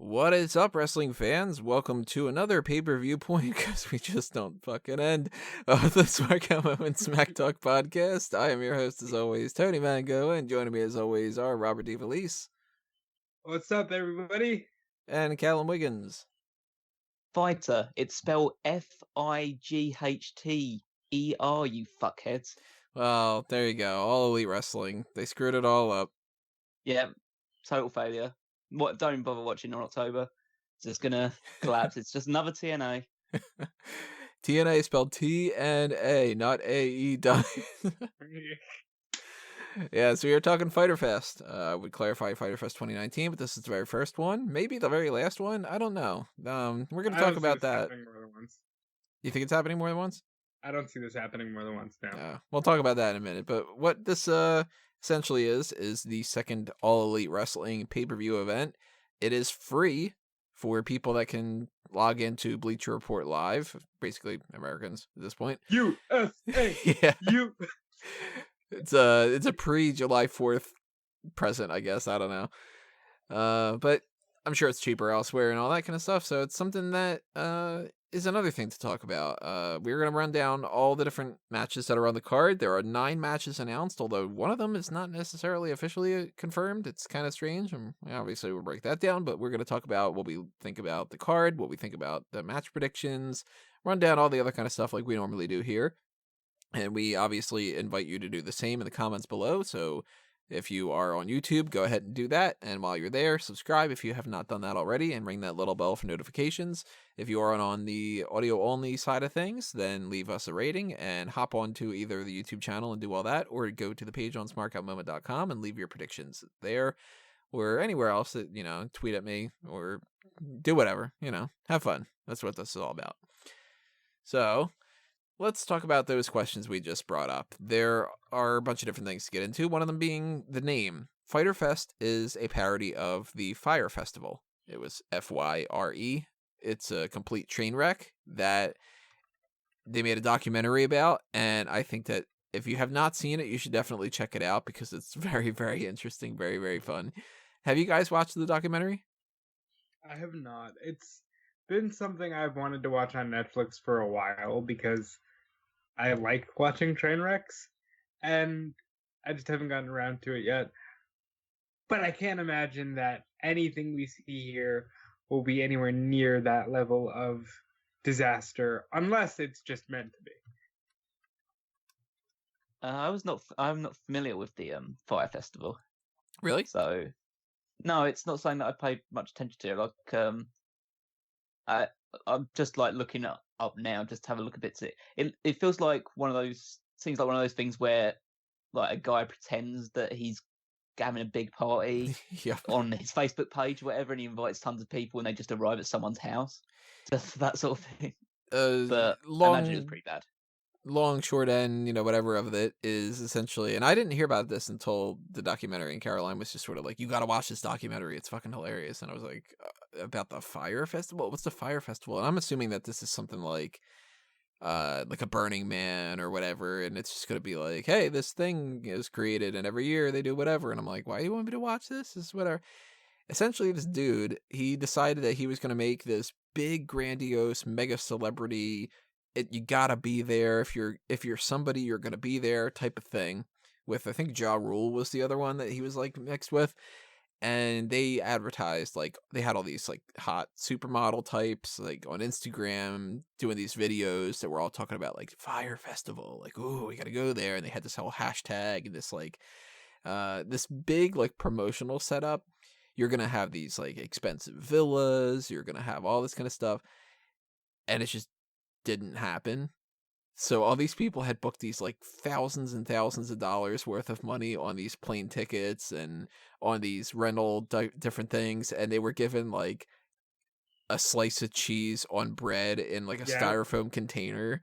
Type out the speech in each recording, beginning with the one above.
What is up, wrestling fans? Welcome to another Pay-Per-Viewpoint, because we just don't fucking end, of the Smark and Smack Talk podcast. I am your host, as always, Tony Mango, and joining me, as always, are Robert DeFelice. What's up, everybody? And Callum Wiggins. Fighter, it's spelled F-I-G-H-T-E-R, you fuckheads. Well, there you go. All Elite Wrestling. They screwed it all up. Yeah, total failure. Don't even bother watching in October. It's just gonna collapse. It's just another TNA. TNA spelled T-N-A, not A-E. Yeah, so we were talking Fyter Fest. We clarify Fyter Fest 2019, but this is the very first one. Maybe the very last one. I don't know. We're going to talk about that. You think it's happening more than once? I don't see this happening more than once now. We'll talk about that in a minute. But what this essentially is the second All Elite Wrestling pay-per-view event. It is free for people that can log into Bleacher Report Live, basically Americans at this point. USA! Yeah. It's a pre-July 4th present, I guess. I don't know. But I'm sure it's cheaper elsewhere and all that kind of stuff. So it's something that is another thing to talk about. We're going to run down all the different matches that are on the card. There are 9 matches announced, although one of them is not necessarily officially confirmed. It's kind of strange. And obviously we'll break that down, but we're going to talk about what we think about the card, what we think about the match predictions, run down all the other kind of stuff like we normally do here. And we obviously invite you to do the same in the comments below. So if you are on YouTube, go ahead and do that. And while you're there, subscribe if you have not done that already and ring that little bell for notifications. If you are on the audio only side of things, then leave us a rating and hop on to either the YouTube channel and do all that, or go to the page on smarkoutmoment.com and leave your predictions there or anywhere else that, tweet at me or do whatever, have fun. That's what this is all about. So let's talk about those questions we just brought up. There are a bunch of different things to get into, one of them being the name. Fyter Fest is a parody of the Fyre Festival. It was F-Y-R-E. It's a complete train wreck that they made a documentary about, and I think that if you have not seen it, you should definitely check it out because it's very, very interesting, very, very fun. Have you guys watched the documentary? I have not. It's been something I've wanted to watch on Netflix for a while because I like watching train wrecks, and I just haven't gotten around to it yet. But I can't imagine that anything we see here will be anywhere near that level of disaster, unless it's just meant to be. I'm not familiar with the Fire Festival. Really? So, no, it's not something that I pay much attention to. Like, I'm just like looking up now, just to have a look a bit. It feels like seems like one of those things where like a guy pretends that he's having a big party on his Facebook page or whatever, and he invites tons of people and they just arrive at someone's house. Just that sort of thing. But I imagine it was pretty bad. Long, short end, whatever of it is essentially, and I didn't hear about this until the documentary, and Caroline was just sort of like, you got to watch this documentary. It's fucking hilarious. And I was like, about the Fyre Festival? What's the Fyre Festival? And I'm assuming that this is something like a Burning Man or whatever, and it's just going to be like, hey, this thing is created and every year they do whatever. And I'm like, why do you want me to watch this? This is whatever. Essentially, this dude, he decided that he was going to make this big, grandiose, mega celebrity, you gotta be there, if you're somebody, you're gonna be there type of thing, with I think Ja Rule was the other one that he was like mixed with. And they advertised, like, they had all these like hot supermodel types like on Instagram doing these videos that were all talking about like Fyre Festival, like, ooh, we gotta go there. And they had this whole hashtag and this like this big like promotional setup. You're gonna have these like expensive villas, you're gonna have all this kind of stuff, and it's just didn't happen. So all these people had booked these like thousands and thousands of dollars worth of money on these plane tickets and on these rental different things, and they were given like a slice of cheese on bread in like a styrofoam container,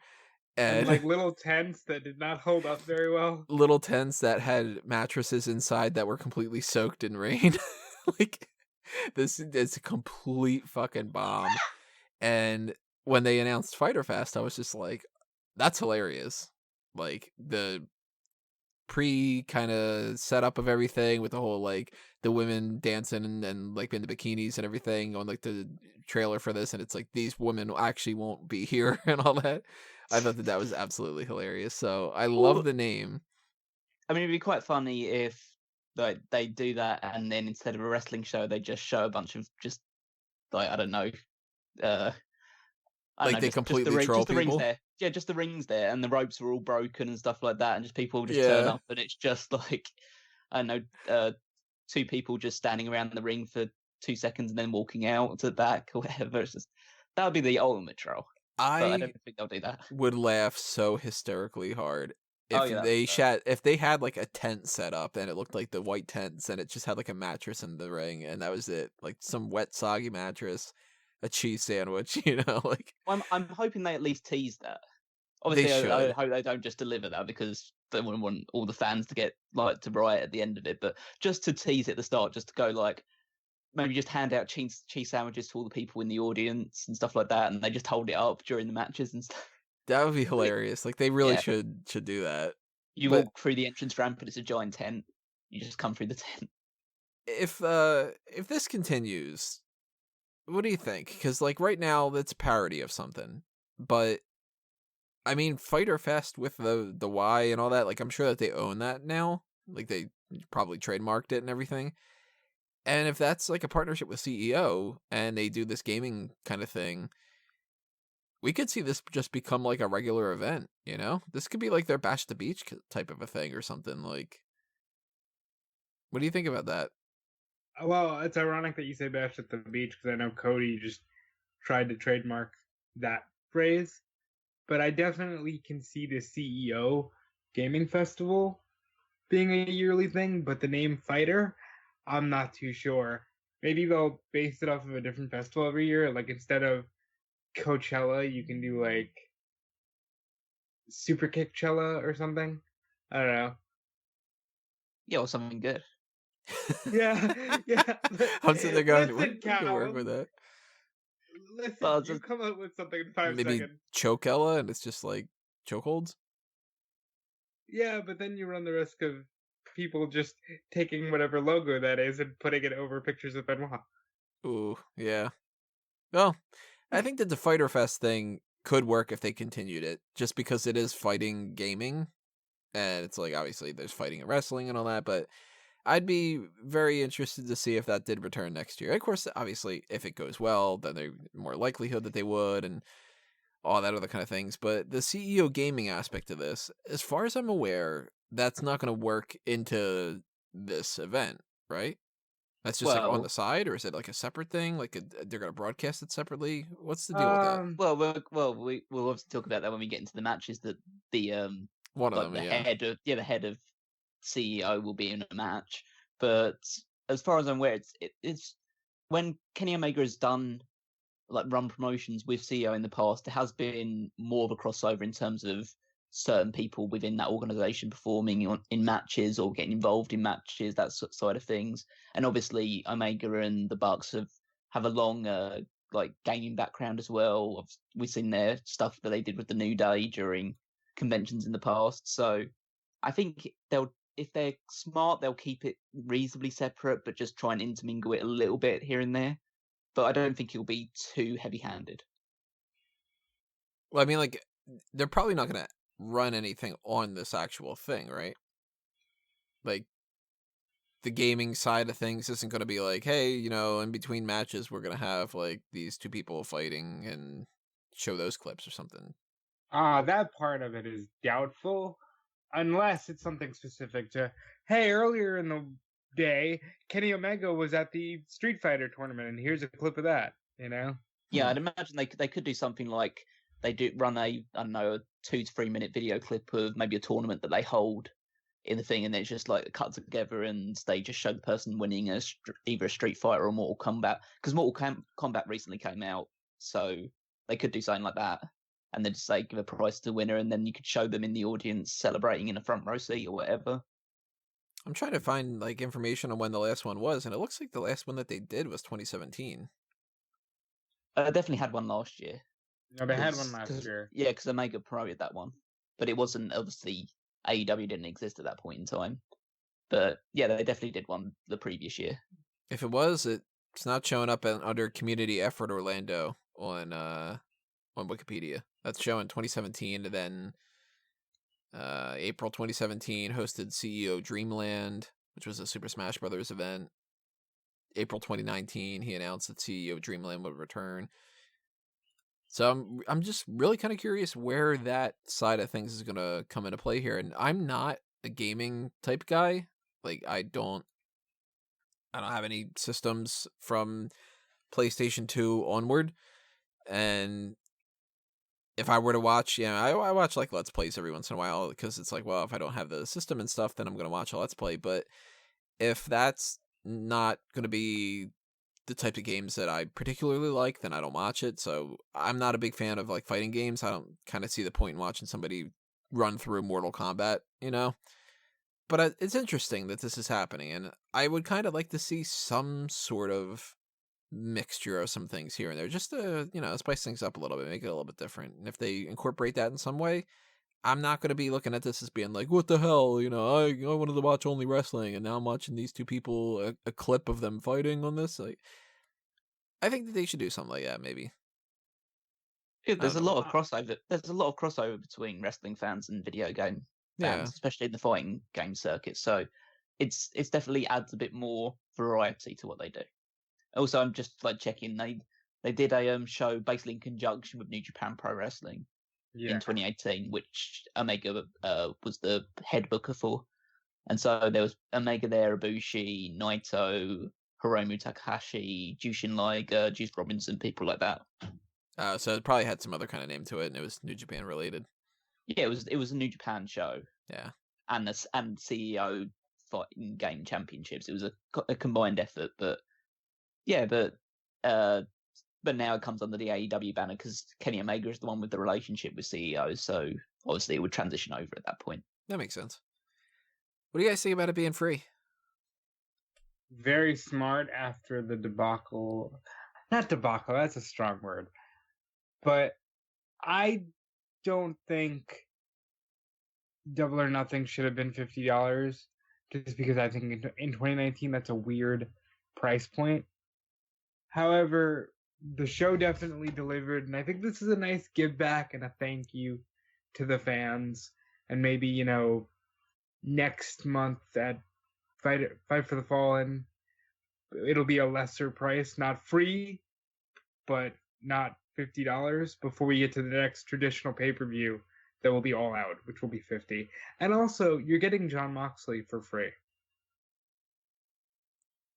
and like little tents that did not hold up very well. Little tents that had mattresses inside that were completely soaked in rain. Like, this is a complete fucking bomb. And when they announced Fyter Fest, I was just like, that's hilarious. Like, the pre kind of setup of everything with the whole like the women dancing and like in the bikinis and everything on like the trailer for this, and it's like these women actually won't be here and all that. I thought that was absolutely hilarious. So I love the name. I mean, it'd be quite funny if like they do that and then instead of a wrestling show, they just show a bunch of just like I don't know, like they completely troll just the rings people. there. Yeah, just the rings there, and the ropes are all broken and stuff like that, and just people just turn up, and it's just like I don't know, 2 people just standing around the ring for 2 seconds and then walking out to the back or whatever. It's just that would be the ultimate troll. But I don't think they'll do that. Would laugh so hysterically hard if if they had like a tent set up and it looked like the white tents and it just had like a mattress in the ring and that was it, like some wet soggy mattress, a cheese sandwich, like. I'm hoping they at least tease that. Obviously, I hope they don't just deliver that because they wouldn't want all the fans to get like to riot at the end of it. But just to tease at the start, just to go like maybe just hand out cheese sandwiches to all the people in the audience and stuff like that, and they just hold it up during the matches and stuff. That would be hilarious. Like they really should do that. You walk through the entrance ramp and it's a giant tent. You just come through the tent. If this continues, what do you think? Because like right now, that's a parody of something. But I mean, Fyter Fest with the Y and all that. Like I'm sure that they own that now. Like they probably trademarked it and everything. And if that's like a partnership with CEO and they do this gaming kind of thing, we could see this just become like a regular event, This could be like their Bash the Beach type of a thing or something. Like, what do you think about that? Well, it's ironic that you say Bash at the Beach because I know Cody just tried to trademark that phrase. But I definitely can see the CEO Gaming Festival being a yearly thing, but the name Fyter, I'm not too sure. Maybe they'll base it off of a different festival every year. Like instead of Coachella, you can do like Super Kickchella or something. I don't know. Yeah, or something good. yeah. I'm sitting there going, we can work with that. Listen, you come up with something in 5 maybe seconds. Chokella, and it's just like chokeholds? Yeah, but then you run the risk of people just taking whatever logo that is and putting it over pictures of Benoit. Ooh, yeah. Well, I think that the Fyter Fest thing could work if they continued it, just because it is fighting gaming, and it's like obviously there's fighting and wrestling and all that, but I'd be very interested to see if that did return next year. Of course, obviously, if it goes well, then there's more likelihood that they would, and all that other kind of things. But the CEO gaming aspect of this, as far as I'm aware, that's not going to work into this event, right? That's just like on the side, or is it like a separate thing? Like they're going to broadcast it separately? What's the deal with that? Well, we'll obviously talk about that when we get into the matches. That the one of them, the head of CEO will be in a match. But as far as I'm aware, it's when Kenny Omega has done like run promotions with CEO in the past, there has been more of a crossover in terms of certain people within that organization performing in matches or getting involved in matches, that side of things. And obviously Omega and the Bucks have a long like gaming background as well. We've seen their stuff that they did with the New Day during conventions in the past. So I think if they're smart, they'll keep it reasonably separate, but just try and intermingle it a little bit here and there. But I don't think it'll be too heavy-handed. Well, I mean, like, they're probably not going to run anything on this actual thing, right? Like, the gaming side of things isn't going to be like, hey, in between matches, we're going to have, like, these 2 people fighting and show those clips or something. That part of it is doubtful, unless it's something specific to, hey, earlier in the day, Kenny Omega was at the Street Fighter tournament, and here's a clip of that, Yeah, I'd imagine they could do something like they do run a 2 to 3 minute video clip of maybe a tournament that they hold in the thing, and then it's just like cut together and they just show the person winning either a Street Fighter or Mortal Kombat, because Mortal Kombat recently came out, so they could do something like that, and then just say give a prize to the winner, and then you could show them in the audience celebrating in a front row seat or whatever. I'm trying to find like information on when the last one was, and it looks like the last one that they did was 2017. Definitely had one last year. No, they had one last year. Yeah, because Omega promoted that one, but it wasn't obviously AEW didn't exist at that point in time. But yeah, they definitely did one the previous year. If it was, it's not showing up under Community Effort Orlando on Wikipedia. That's showing 2017, and then April 2017 hosted CEO Dreamland, which was a Super Smash Brothers event. April 2019, he announced that CEO Dreamland would return. So I'm just really kind of curious where that side of things is going to come into play here. And I'm not a gaming type guy. Like I don't have any systems from PlayStation 2 onward. And if I were to watch, I watch like Let's Plays every once in a while because it's like, well, if I don't have the system and stuff, then I'm going to watch a Let's Play. But if that's not going to be the type of games that I particularly like, then I don't watch it. So I'm not a big fan of like fighting games. I don't kind of see the point in watching somebody run through Mortal Kombat, But it's interesting that this is happening, and I would kind of like to see some sort of mixture of some things here and there, just to, spice things up a little bit, make it a little bit different. And if they incorporate that in some way, I'm not going to be looking at this as being like, what the hell, I wanted to watch only wrestling, and now I'm watching these two people, a clip of them fighting on this. Like, I think that they should do something like that, maybe. Yeah, there's a lot of crossover. There's a lot of crossover between wrestling fans and video game fans, especially in the fighting game circuit. So it's definitely adds a bit more variety to what they do. Also, I'm just like checking. They did a show basically in conjunction with New Japan Pro Wrestling in 2018, which Omega was the head booker for. And so there was Omega there, Ibushi, Naito, Hiromu Takahashi, Jushin Liger, Juice Robinson, people like that. So it probably had some other kind of name to it, and it was New Japan related. Yeah, it was a New Japan show. Yeah, and CEO fighting game championships. It was a combined effort, but now it comes under the AEW banner because Kenny Omega is the one with the relationship with CEO. So obviously it would transition over at that point. That makes sense. What do you guys think about it being free? Very smart after the debacle. Not debacle, that's a strong word. But I don't think Double or Nothing should have been $50, just because I think in 2019 that's a weird price point. However, the show definitely delivered, and I think this is a nice give back and a thank you to the fans. And maybe, next month at Fight for the Fallen, it'll be a lesser price, not free, but not $50 before we get to the next traditional pay-per-view that will be All Out, which will be $50. And also, you're getting Jon Moxley for free.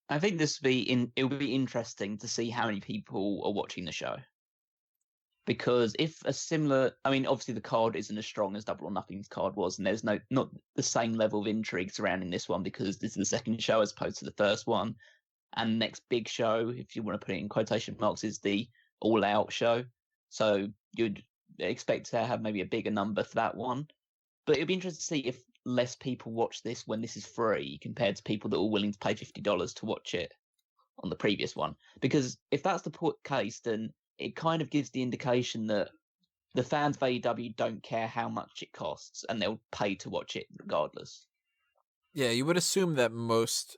I think it'll be interesting to see how many people are watching the show. Because if obviously the card isn't as strong as Double or Nothing's card was, and there's not the same level of intrigue surrounding this one because this is the second show as opposed to the first one. And the next big show, if you want to put it in quotation marks, is the All Out show. So you'd expect to have maybe a bigger number for that one. But it'll be interesting to see if less people watch this when this is free compared to people that were willing to pay $50 to watch it on the previous one. Because if that's the case, then it kind of gives the indication that the fans of AEW don't care how much it costs and they'll pay to watch it regardless. Yeah, you would assume that most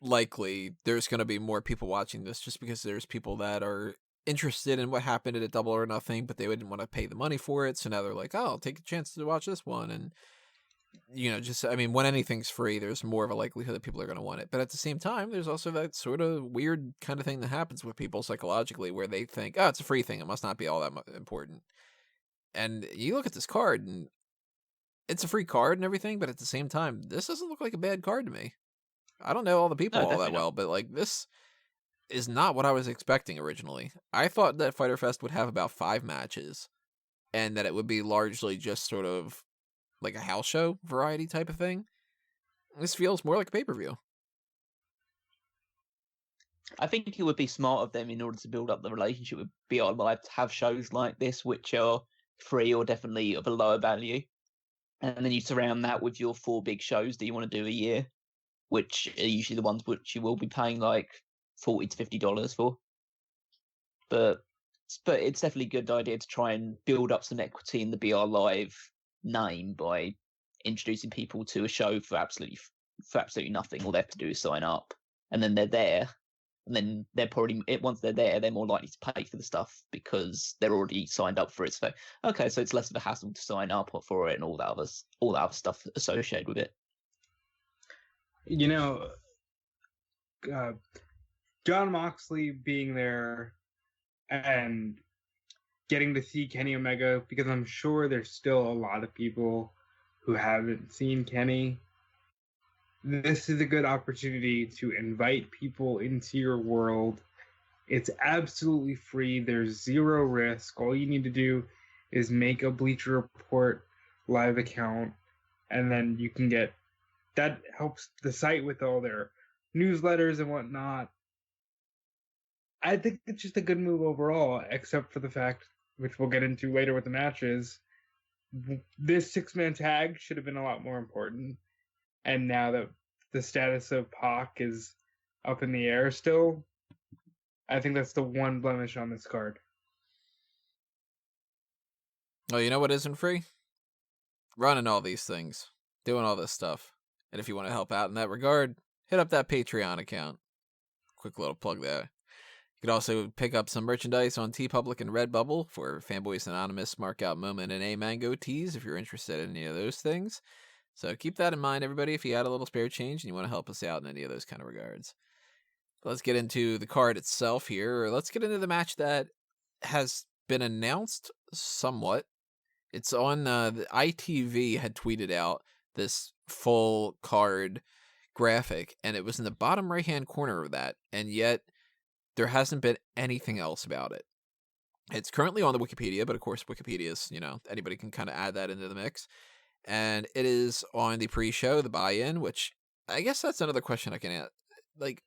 likely there's going to be more people watching this just because there's people that are interested in what happened at Double or Nothing, but they wouldn't want to pay the money for it. So now they're like, oh, I'll take a chance to watch this one. And, when anything's free, there's more of a likelihood that people are going to want it. But at the same time, there's also that sort of weird kind of thing that happens with people psychologically where they think, oh, it's a free thing. It must not be all that important. And you look at this card and it's a free card and everything, but at the same time, this doesn't look like a bad card to me. I don't know all the people all that well, but this is not what I was expecting originally. I thought that Fyter Fest would have about 5 matches and that it would be largely just sort of like a house show variety type of thing. This feels more like a pay-per-view. I think it would be smart of them in order to build up the relationship with BR Live to have shows like this, which are free or definitely of a lower value. And then you surround that with your 4 big shows that you want to do a year, which are usually the ones which you will be paying like $40 to $50 for. But it's definitely a good idea to try and build up some equity in the BR Live name by introducing people to a show for absolutely nothing. All they have to do is sign up, and then they're there. And then they're probably, once they're there, they're more likely to pay for the stuff because they're already signed up for it. So okay, so it's less of a hassle to sign up for it and all that other stuff associated with it. You know, John Moxley being there and getting to see Kenny Omega, because I'm sure there's still a lot of people who haven't seen Kenny. This is a good opportunity to invite people into your world. It's absolutely free. There's zero risk. All you need to do is make a Bleacher Report live account, and then you can get... That helps the site with all their newsletters and whatnot. I think it's just a good move overall, except for the fact, which we'll get into later with the matches, this 6-man tag should have been a lot more important. And now that the status of Pac is up in the air still, I think that's the one blemish on this card. Oh, you know what isn't free? Running all these things. Doing all this stuff. And if you want to help out in that regard, hit up that Patreon account. Quick little plug there. You can also pick up some merchandise on TeePublic and Redbubble for Fanboys Anonymous, Mark Out Moment, and A Mango tees if you're interested in any of those things. So keep that in mind, everybody, if you had a little spare change and you want to help us out in any of those kind of regards. Let's get into the card itself here. Let's get into the match that has been announced somewhat. It's on the ITV had tweeted out this full card graphic, and it was in the bottom right-hand corner of that, and yet there hasn't been anything else about it. It's currently on the Wikipedia, but of course Wikipedia is, anybody can kind of add that into the mix. And it is on the pre-show, the buy-in, which I guess that's another question I can ask. Like,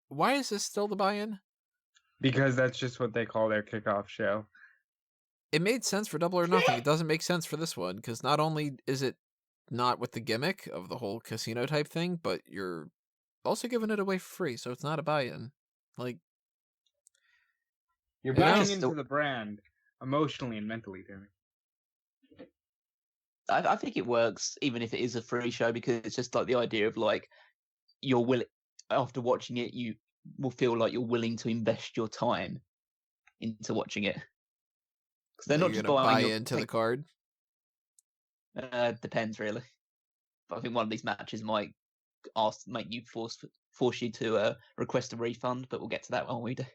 why is this still the buy-in? Because that's just what they call their kickoff show. It made sense for Double or Nothing. It doesn't make sense for this one, because not only is it not with the gimmick of the whole casino type thing, but you're also giving it away for free, so it's not a buy-in. Like, you're buying into the brand emotionally and mentally, Timmy. I think it works even if it is a free show, because it's just like the idea of like you're willing, after watching it, you will feel like you're willing to invest your time into watching it. Because they're not just buy into the card. Depends really. But I think one of these matches might make you force you to request a refund, but we'll get to that when we do.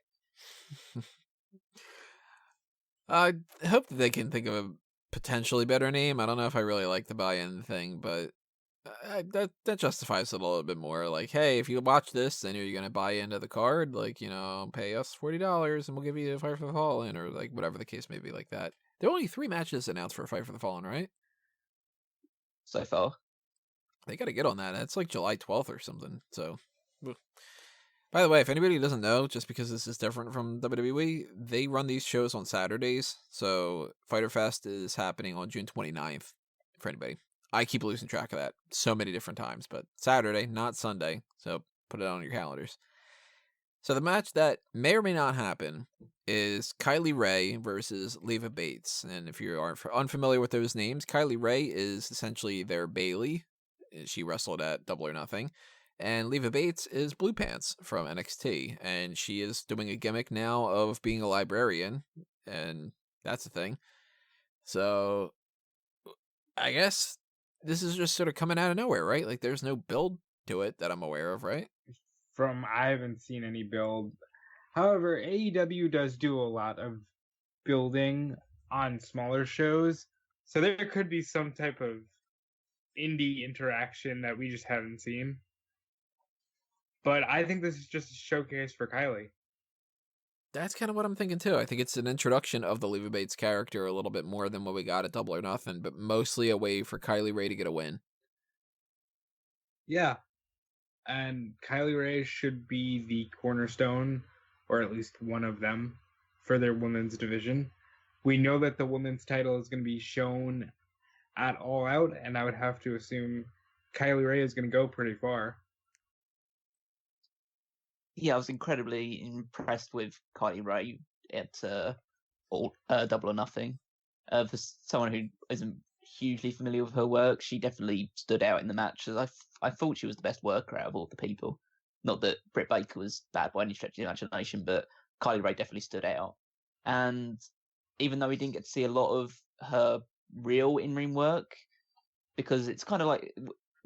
I hope that they can think of a potentially better name. I don't know if I really like the buy-in thing, but that justifies it a little bit more. Like, hey, if you watch this, then you're gonna buy into the card. Like, pay us $40 and we'll give you a Fight for the Fallen, or like whatever the case may be, like that. There are only 3 matches announced for a Fight for the Fallen, right? So far, they got to get on that. It's like July 12th or something. So, by the way, if anybody doesn't know, just because this is different from WWE, they run these shows on Saturdays. So Fyter Fest is happening on June 29th. For anybody, I keep losing track of that so many different times, but Saturday, not Sunday. So put it on your calendars. So the match that may or may not happen is Kylie Rae versus Leva Bates. And if you are unfamiliar with those names, Kylie Rae is essentially their Bailey. She wrestled at Double or Nothing. And Leva Bates is Blue Pants from NXT. And she is doing a gimmick now of being a librarian. And that's a thing. So I guess this is just sort of coming out of nowhere, right? Like there's no build to it that I'm aware of, right? I haven't seen any build. However, AEW does do a lot of building on smaller shows, so there could be some type of indie interaction that we just haven't seen. But I think this is just a showcase for Kylie. That's kind of what I'm thinking too. I think it's an introduction of the Leva Bates character a little bit more than what we got at Double or Nothing, but mostly a way for Kylie Rae to get a win. Yeah. And Kylie Rae should be the cornerstone, or at least one of them, for their women's division. We know that the women's title is going to be shown at All Out, and I would have to assume Kylie Rae is going to go pretty far. Yeah, I was incredibly impressed with Kylie Rae at Double or Nothing. For someone who isn't hugely familiar with her work, she definitely stood out in the match. I thought she was the best worker out of all the people. Not that Britt Baker was bad by any stretch of the imagination, but Kylie Rae definitely stood out. And even though we didn't get to see a lot of her real in-ring work, because it's kind of like,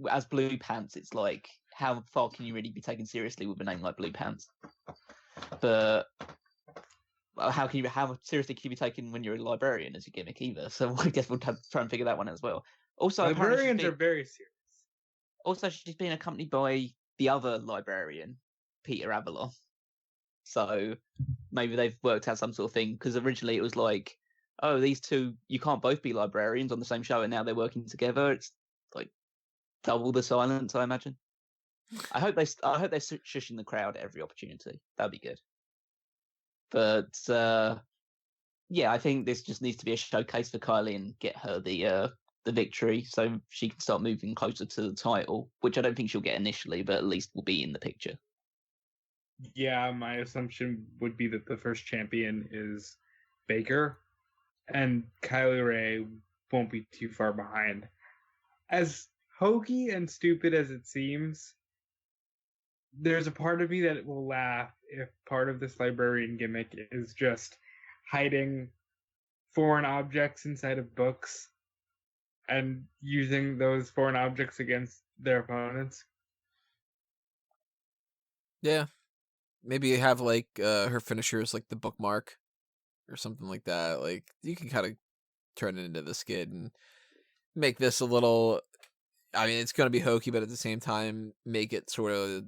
as Blue Pants, it's like, how far can you really be taken seriously with a name like Blue Pants? But how seriously can you be taken when you're a librarian as a gimmick either? So I guess we'll try and figure that one out as well. Also, librarians are very serious. Also, she's been accompanied by the other librarian, Peter Avalon. So maybe they've worked out some sort of thing, because originally it was like, oh, these two, you can't both be librarians on the same show, and now they're working together. It's like double the silence, I imagine. I hope they're shushing the crowd at every opportunity. That'd be good. But yeah, I think this just needs to be a showcase for Kylie and get her the victory, so she can start moving closer to the title, which I don't think she'll get initially, but at least will be in the picture. Yeah, my assumption would be that the first champion is Baker, and Kylie Rae won't be too far behind. As hokey and stupid as it seems, there's a part of me that will laugh if part of this librarian gimmick is just hiding foreign objects inside of books and using those foreign objects against their opponents. Yeah. Maybe have like her finishers like the bookmark or something like that. Like you can kind of turn it into the skid and make this a little, I mean, it's going to be hokey, but at the same time make it sort of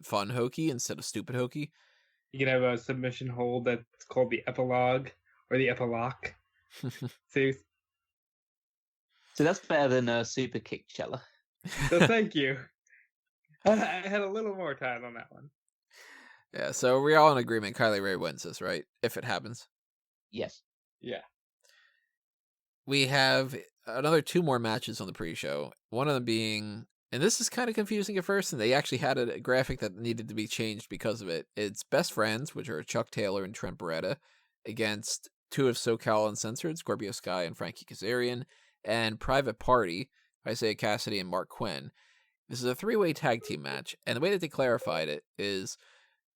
fun hokey instead of stupid hokey. You can have a submission hold that's called the epilogue or the epilogue. See? So that's better than a super kick, Chella. So thank you. I had a little more time on that one. Yeah, so we're all in agreement. Kylie Rae wins this, right? If it happens. Yes. Yeah. We have another 2 more matches on the pre-show. One of them being, and this is kind of confusing at first, and they actually had a graphic that needed to be changed because of it. It's Best Friends, which are Chuck Taylor and Trent Beretta, against 2 of SoCal Uncensored, Scorpio Sky and Frankie Kazarian, and Private Party, Isiah Kassidy and Marq Quen. This is a 3-way tag team match, and the way that they clarified it is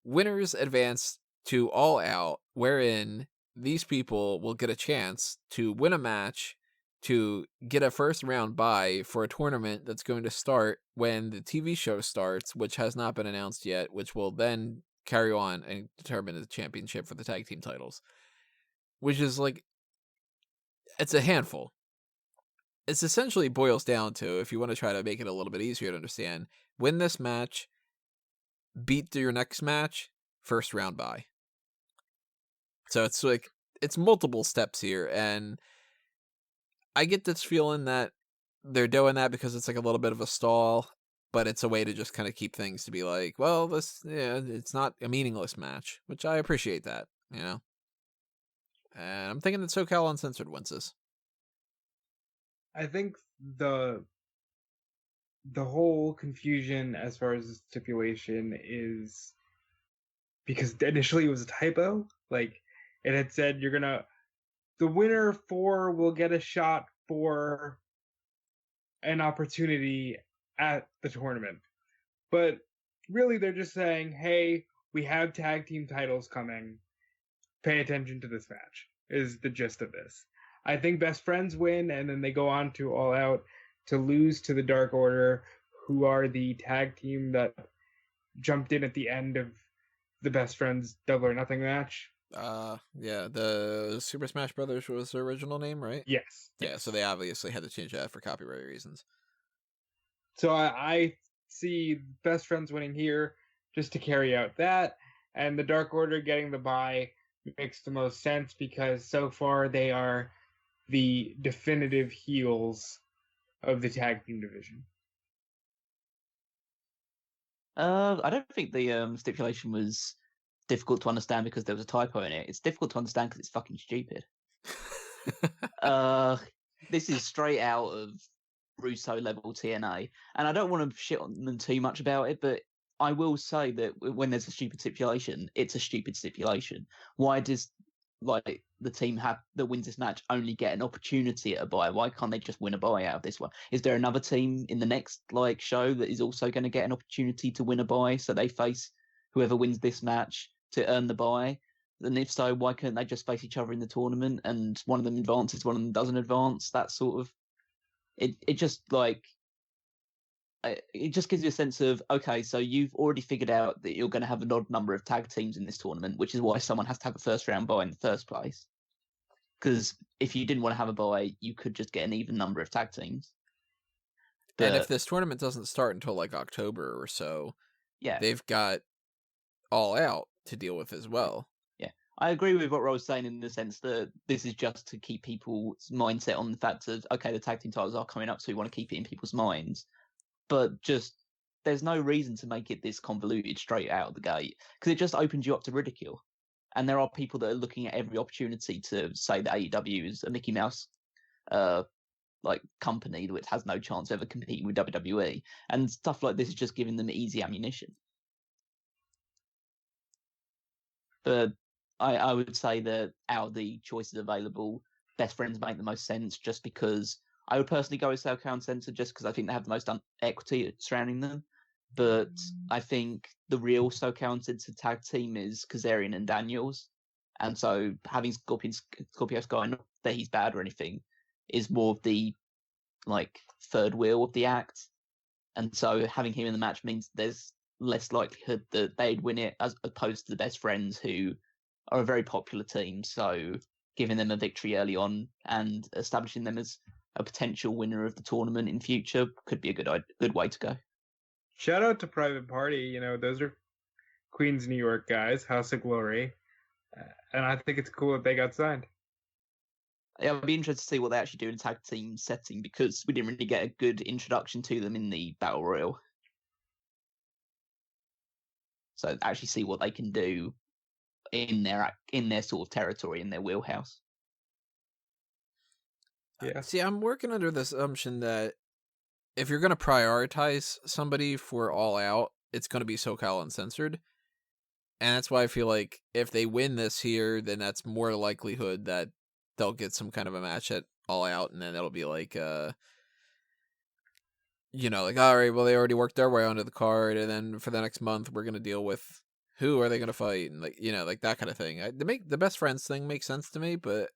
winners advance to All Out, wherein these people will get a chance to win a match to get a first round bye for a tournament that's going to start when the TV show starts, which has not been announced yet, which will then carry on and determine the championship for the tag team titles. Which is like, it's a handful. It's essentially boils down to, if you want to try to make it a little bit easier to understand, win this match, beat your next match, first round bye. So it's like, it's multiple steps here, and I get this feeling that they're doing that because it's like a little bit of a stall, but it's a way to just kind of keep things to be like, well, it's not a meaningless match, which I appreciate that, you know? And I'm thinking that SoCal Uncensored wins this. I think the whole confusion as far as the stipulation is because initially it was a typo. Like, it had said the winner 4 will get a shot for an opportunity at the tournament. But really they're just saying, hey, we have tag team titles coming. Pay attention to this match, is the gist of this. I think Best Friends win, and then they go on to All Out to lose to the Dark Order, who are the tag team that jumped in at the end of the Best Friends Double or Nothing match. Yeah, the Super Smash Brothers was their original name, right? Yes. Yeah, so they obviously had to change that for copyright reasons. So I see Best Friends winning here just to carry out that, and the Dark Order getting the bye makes the most sense because so far they are the definitive heels of the tag team division. I don't think the stipulation was difficult to understand because there was a typo in it. It's difficult to understand because it's fucking stupid. This is straight out of Russo level TNA, and I don't want to shit on them too much about it, but I will say that when there's a stupid stipulation, it's a stupid stipulation. Why does like the team that wins this match only get an opportunity at a bye? Why can't they just win a bye out of this one? Is there another team in the next like show that is also going to get an opportunity to win a bye, so they face whoever wins this match to earn the bye? And if so, why couldn't they just face each other in the tournament and one of them advances, one of them doesn't advance? That sort of it just like it just gives you a sense of, okay, so you've already figured out that you're going to have an odd number of tag teams in this tournament, which is why someone has to have a first round bye in the first place. Because if you didn't want to have a bye, you could just get an even number of tag teams. But, and if this tournament doesn't start until like October or so, yeah, they've got All Out to deal with as well. Yeah, I agree with what Ro was saying in the sense that this is just to keep people's mindset on the fact of, okay, the tag team titles are coming up, so we want to keep it in people's minds. But just, there's no reason to make it this convoluted straight out of the gate, because it just opens you up to ridicule. And there are people that are looking at every opportunity to say that AEW is a Mickey Mouse like company which has no chance of ever competing with WWE. And stuff like this is just giving them easy ammunition. But I would say that out of the choices available, Best Friends make the most sense, just because I would personally go with SoCal Uncensored just because I think they have the most equity surrounding them. But I think the real SoCal Uncensored tag team is Kazarian and Daniels. And so having Scorpio Sky, not that he's bad or anything, is more of the like third wheel of the act. And so having him in the match means there's less likelihood that they'd win it as opposed to the Best Friends, who are a very popular team. So giving them a victory early on and establishing them as a potential winner of the tournament in future could be a good way to go. Shout out to Private Party. You know, those are Queens, New York guys, House of Glory. And I think it's cool that they got signed. Yeah, I'd be interested to see what they actually do in a tag team setting, because we didn't really get a good introduction to them in the Battle Royal. So actually see what they can do in their sort of territory, in their wheelhouse. Yeah. See, I'm working under the assumption that if you're going to prioritize somebody for All Out, it's going to be SoCal Uncensored. And that's why I feel like if they win this here, then that's more likelihood that they'll get some kind of a match at All Out, and then it'll be like, you know, like, all right, well, they already worked their way onto the card, and then for the next month, we're going to deal with who are they going to fight, and like, you know, like that kind of thing. The Best Friends thing makes sense to me, but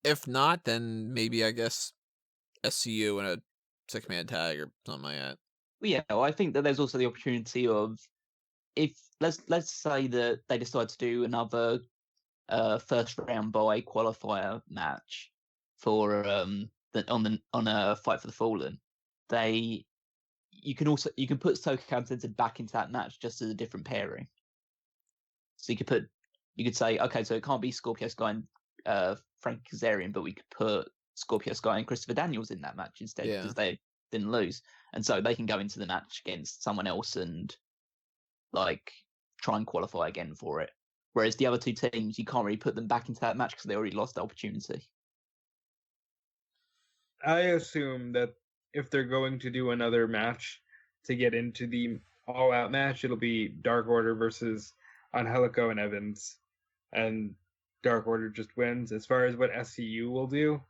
if not, then maybe I guess SCU in a 6-man tag or something like that. Well, yeah, I think that there's also the opportunity of, if let's say that they decide to do another first round bye qualifier match for on a Fight for the Fallen, you can put SoCal Uncensored back into that match just as a different pairing. So you could say, okay, so it can't be Scorpio Sky and Frankie Kazarian, but we could put Scorpio Sky and Christopher Daniels in that match instead, because they didn't lose, and so they can go into the match against someone else and like try and qualify again for it. Whereas the other two teams, you can't really put them back into that match because they already lost the opportunity. I assume that if they're going to do another match to get into the all-out match, it'll be Dark Order versus Angelico and Evans. And Dark Order just wins. As far as what SCU will do,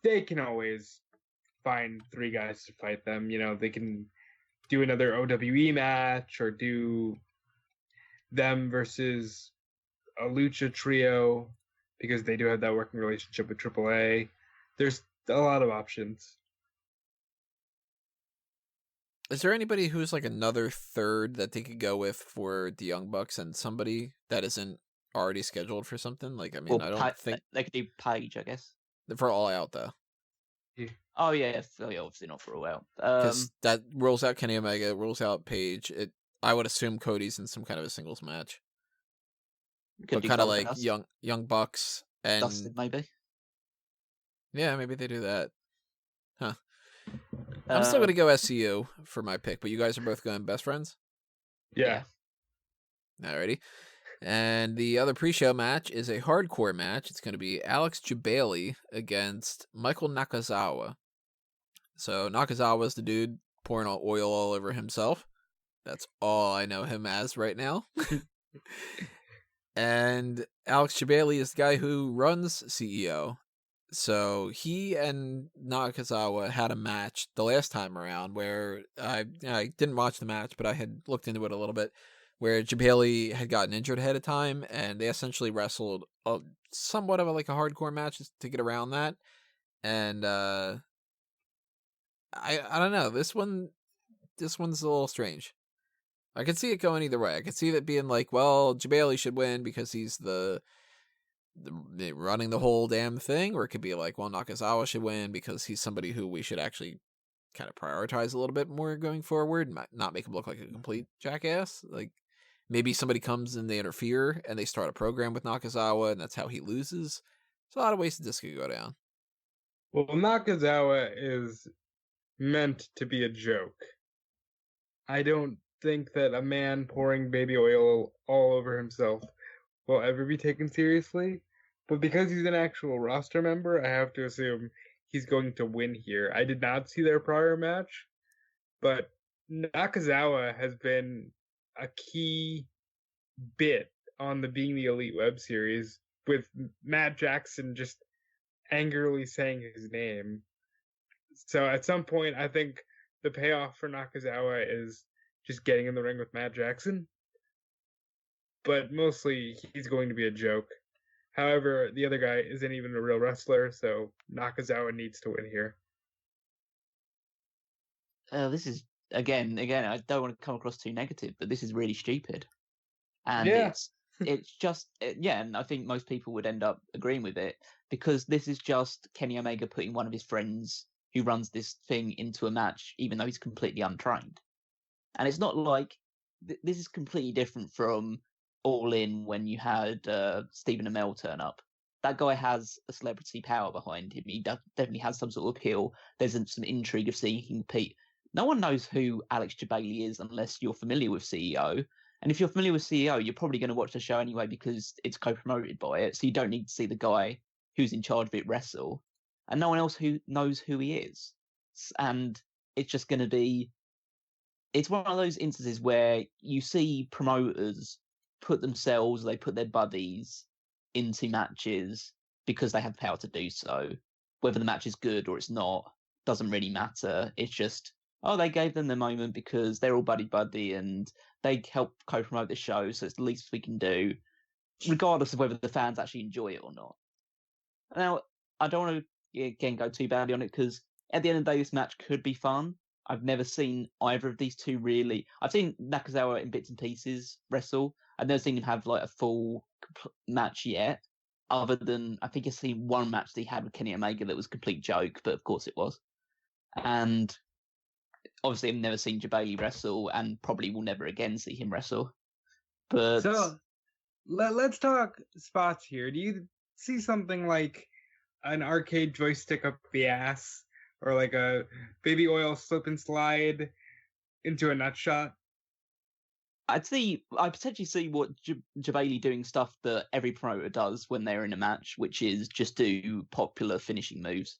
they can always find 3 guys to fight them. You know, they can do another OWE match or do them versus a Lucha trio, because they do have that working relationship with AAA. There's a lot of options. Is there anybody who's like another third that they could go with for the Young Bucks and somebody that isn't already scheduled for something? Like, I mean, I don't think they could do Paige, I guess. For All Out though. Yeah. Oh yeah, obviously not for All Out. Because that rules out Kenny Omega, rules out Paige. I would assume Cody's in some kind of a singles match. But kind of like young Bucks and Dustin, maybe. Yeah, maybe they do that. Huh. I'm still gonna go SCU for my pick, but you guys are both going Best Friends? Yeah. Alrighty. And the other pre-show match is a hardcore match. It's going to be Alex Jubali against Michael Nakazawa. So Nakazawa's the dude pouring oil all over himself. That's all I know him as right now. And Alex Shibeli is the guy who runs CEO. So he and Nakazawa had a match the last time around where I didn't watch the match, but I had looked into it a little bit, where Shibeli had gotten injured ahead of time, and they essentially wrestled somewhat of a hardcore match to get around that. And I don't know, this one's a little strange. I could see it going either way. I could see that being like, well, Shibeli should win because he's the running the whole damn thing, or it could be like, well, Nakazawa should win because he's somebody who we should actually kind of prioritize a little bit more going forward, and not make him look like a complete jackass. Like, maybe somebody comes and they interfere and they start a program with Nakazawa, and that's how he loses. There's a lot of ways that this could go down. Well, Nakazawa is meant to be a joke. I don't think that a man pouring baby oil all over himself will ever be taken seriously. But because he's an actual roster member, I have to assume he's going to win here. I did not see their prior match, but Nakazawa has been a key bit on the Being the Elite web series, with Matt Jackson just angrily saying his name. So at some point, I think the payoff for Nakazawa is just getting in the ring with Matt Jackson. But mostly, he's going to be a joke. However, the other guy isn't even a real wrestler, so Nakazawa needs to win here. This is, again, I don't want to come across too negative, but this is really stupid. And Yeah. it's just, and I think most people would end up agreeing with it, because this is just Kenny Omega putting one of his friends who runs this thing into a match, even though he's completely untrained. And it's not like, this is completely different from All In when you had Stephen Amell turn up. That guy has a celebrity power behind him. He definitely has some sort of appeal. There's some intrigue of seeing him compete. No one knows who Alex Shibeli is unless you're familiar with CEO. And if you're familiar with CEO, you're probably going to watch the show anyway because it's co-promoted by it. So you don't need to see the guy who's in charge of it wrestle. And no one else who knows who he is. And it's just going to be... It's one of those instances where you see promoters put their buddies into matches because they have the power to do so. Whether the match is good or it's not doesn't really matter. It's just, they gave them the moment because they're all buddy and they help co-promote the show, so it's the least we can do, regardless of whether the fans actually enjoy it or not. Now, I don't want to, again, go too badly on it, because at the end of the day, this match could be fun. I've never seen either of these two really. I've seen Nakazawa in bits and pieces wrestle. I've never seen him have a full match yet, other than I think I've seen one match that he had with Kenny Omega that was a complete joke, but of course it was. And obviously I've never seen Shibeli wrestle, and probably will never again see him wrestle. But so let's talk spots here. Do you see something like an arcade joystick up the ass, or like a baby oil slip and slide into a nut shot? I potentially see what Shibeli doing stuff that every promoter does when they're in a match, which is just do popular finishing moves.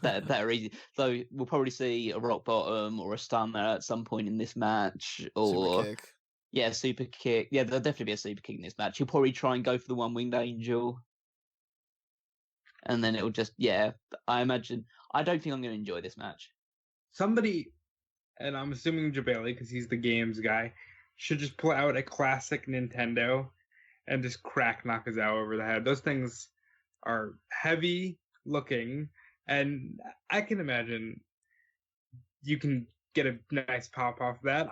that are easy. So we'll probably see a rock bottom or a stunner at some point in this match, or super kick. Yeah, super kick. Yeah, there'll definitely be a super kick in this match. He'll probably try and go for the one-winged angel, and then it'll just I imagine. I don't think I'm going to enjoy this match. Somebody, and I'm assuming Shibeli because he's the games guy, should just pull out a classic Nintendo and just crack Nakazawa over the head. Those things are heavy looking, and I can imagine you can get a nice pop off that.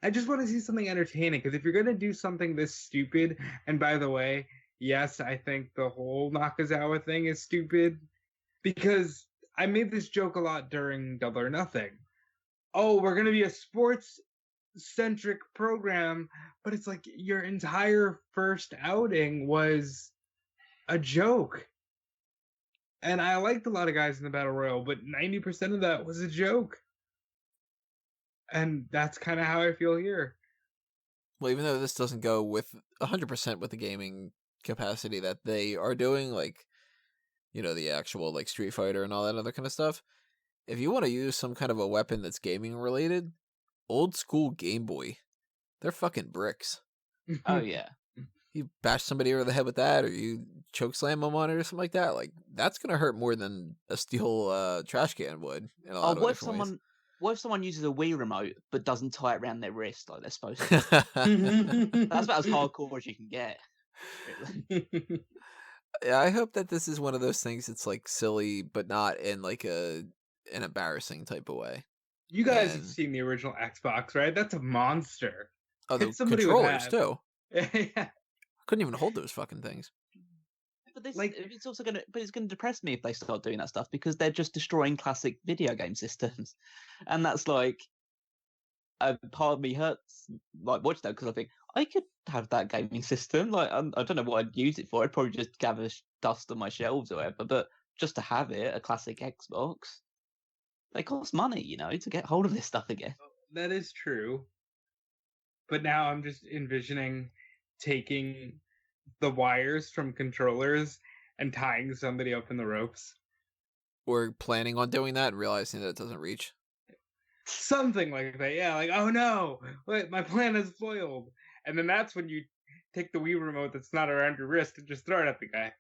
I just want to see something entertaining, because if you're going to do something this stupid, and by the way, yes, I think the whole Nakazawa thing is stupid, because I made this joke a lot during Double or Nothing. Oh, we're going to be a sports-centric program, but it's like your entire first outing was a joke. And I liked a lot of guys in the Battle Royal, but 90% of that was a joke. And that's kind of how I feel here. Well, even though this doesn't go with 100% with the gaming capacity that they are doing, the actual Street Fighter and all that other kind of stuff, if you want to use some kind of a weapon that's gaming related, old school Game Boy, they're fucking bricks. Oh yeah. you bash somebody over the head with that, or you choke slam them on it, or something like that. Like that's gonna hurt more than a steel trash can would in a lot of different ways. What if someone uses a Wii remote but doesn't tie it around their wrist like they're supposed to? That's about as hardcore as you can get. Really. Yeah, I hope that this is one of those things that's like silly, but not in like an embarrassing type of way. You guys have seen the original Xbox, right? That's a monster. Oh, the controllers too. Yeah. Couldn't even hold those fucking things. But it's also gonna depress me if they start doing that stuff, because they're just destroying classic video game systems, and that's like a part of me hurts like watching that, because I think I could have that gaming system. Like I don't know what I'd use it for. I'd probably just gather dust on my shelves or whatever. But just to have it, a classic Xbox, they cost money, to get hold of this stuff again. That is true. But now I'm just envisioning taking the wires from controllers and tying somebody up in the ropes. Or planning on doing that and realizing that it doesn't reach. Something like that, yeah. Like, oh no, wait, my plan is foiled. And then that's when you take the Wii remote that's not around your wrist and just throw it at the guy.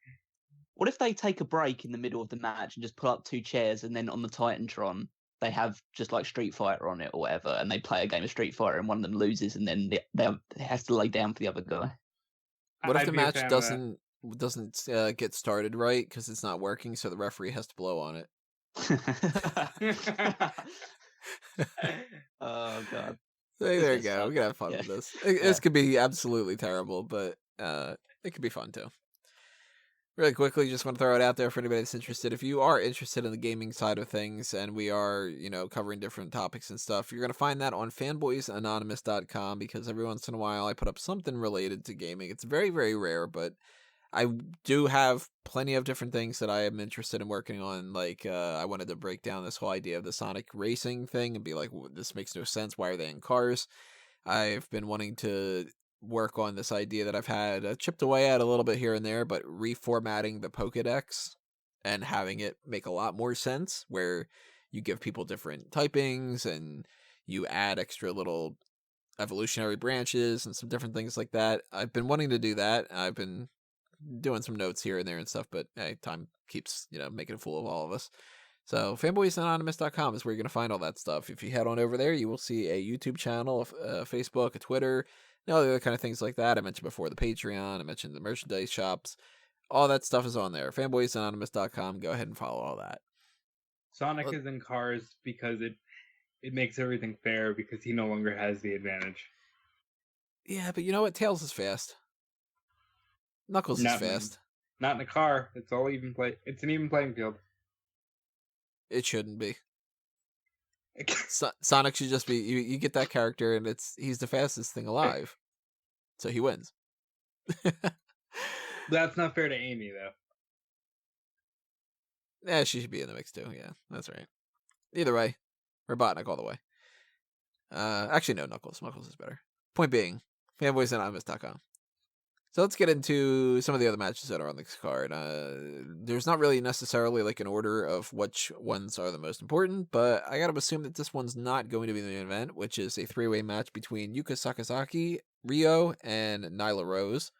What if they take a break in the middle of the match and just pull up 2 chairs, and then on the Titantron they have just like Street Fighter on it or whatever, and they play a game of Street Fighter and one of them loses, and then they has to lay down for the other guy? What if the match doesn't get started right because it's not working, so the referee has to blow on it? Oh god. There you go. We can have fun with this. This could be absolutely terrible, but it could be fun too. Really quickly, just want to throw it out there for anybody that's interested. If you are interested in the gaming side of things, and we are, covering different topics and stuff, you're going to find that on fanboysanonymous.com, because every once in a while I put up something related to gaming. It's very, very rare, but I do have plenty of different things that I am interested in working on. Like, I wanted to break down this whole idea of the Sonic racing thing and be like, this makes no sense. Why are they in cars? I've been wanting to work on this idea that I've had chipped away at a little bit here and there, but reformatting the Pokedex and having it make a lot more sense, where you give people different typings and you add extra little evolutionary branches and some different things like that. I've been wanting to do that. I've been doing some notes here and there and stuff, but hey, time keeps, making a fool of all of us. So fanboysanonymous.com is where you're going to find all that stuff. If you head on over there, you will see a YouTube channel, a Facebook, a Twitter, and all the other kind of things like that. I mentioned before the Patreon, I mentioned the merchandise shops. All that stuff is on there. fanboysanonymous.com. Go ahead and follow all that. Sonic is in cars because it makes everything fair, because he no longer has the advantage. Yeah, but you know what? Tails is fast. Knuckles is fast. Not in a car. It's all even play. It's an even playing field. It shouldn't be. Sonic should just be. You get that character, and he's the fastest thing alive, so he wins. That's not fair to Amy, though. Yeah, she should be in the mix too. Yeah, that's right. Either way, Robotnik all the way. Actually, no, Knuckles. Knuckles is better. Point being, fanboysanonymous.com. So let's get into some of the other matches that are on this card. There's not really necessarily like an order of which ones are the most important, but I gotta assume that this one's not going to be the main event, which is a 3-way match between Yuka Sakazaki, Riho, and Nyla Rose.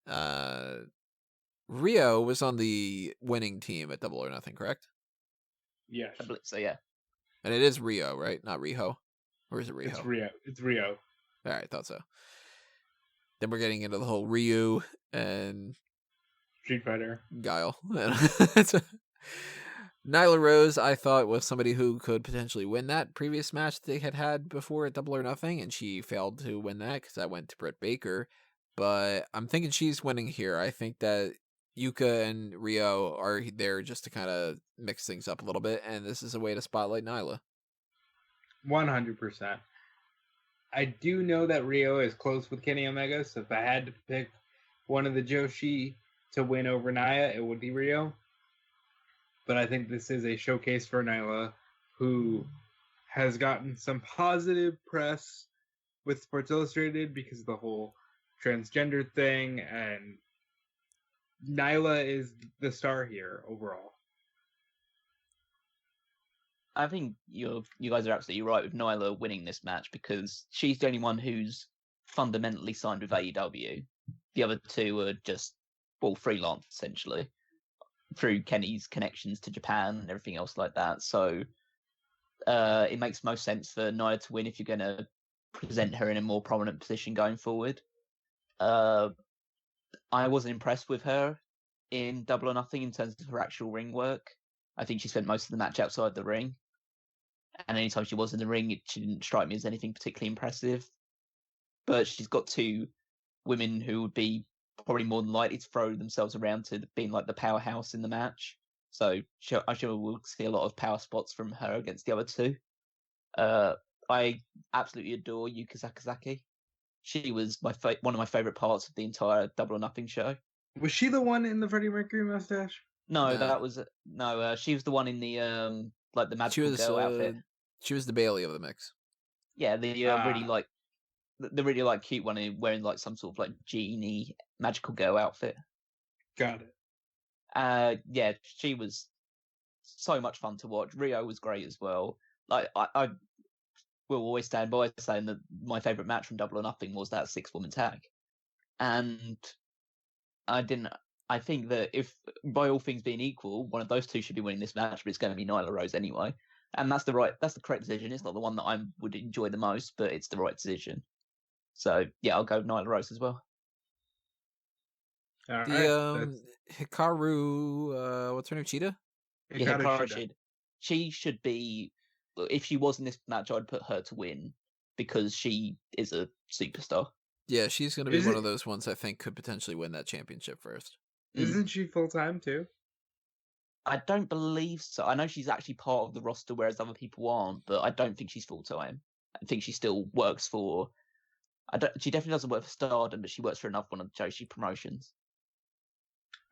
Riho was on the winning team at Double or Nothing, correct? Yes. I believe so, yeah. And it is Riho, right? Not Riho? Or is it Riho? It's Riho. It's Riho. All right, thought so. Then we're getting into the whole Ryu and Street Fighter Guile. Nyla Rose, I thought, was somebody who could potentially win that previous match they had before at Double or Nothing, and she failed to win that because that went to Britt Baker. But I'm thinking she's winning here. I think that Yuka and Riho are there just to kind of mix things up a little bit, and this is a way to spotlight Nyla. 100%. I do know that Riho is close with Kenny Omega, so if I had to pick one of the Joshi to win over Nia, it would be Riho. But I think this is a showcase for Nyla, who has gotten some positive press with Sports Illustrated because of the whole transgender thing, and Nyla is the star here overall. I think you guys are absolutely right with Nyla winning this match, because she's the only one who's fundamentally signed with AEW. the other two are just freelance essentially through Kenny's connections to Japan and everything else like that. So it makes most sense for Nyla to win if you're going to present her in a more prominent position going forward. I wasn't impressed with her in Double or Nothing in terms of her actual ring work. I think she spent most of the match outside the ring. And anytime she was in the ring, she didn't strike me as anything particularly impressive. But she's got two women who would be probably more than likely to throw themselves around to being like the powerhouse in the match. So I'm sure we'll see a lot of power spots from her against the other two. I absolutely adore Yuka Sakazaki. She was one of my favorite parts of the entire Double or Nothing show. Was she the one in the Freddie Mercury mustache? No, that was she was the one in the like the magical girl outfit. She was the Bailey of the mix. Yeah, the really like cute one wearing like some sort of like genie magical girl outfit. Got it. Yeah, she was so much fun to watch. Riho was great as well. Like I will always stand by saying that my favorite match from Double or Nothing was that 6-woman tag, and I think that if by all things being equal, one of those two should be winning this match, but it's going to be Nyla Rose anyway, and that's the correct decision. It's not the one that I would enjoy the most, but it's the right decision. So yeah, I'll go with Nyla Rose as well. Hikaru, what's her name? Cheetah? Yeah, Hikaru Shida. She should be. If she was in this match, I'd put her to win because she is a superstar. Yeah, she's going to be one of those ones I think could potentially win that championship first. Isn't she full-time too? I don't believe so. I know she's actually part of the roster, whereas other people aren't, but I don't think she's full-time. I think she still works for... She definitely doesn't work for Stardom, but she works for another one of the Joshi promotions.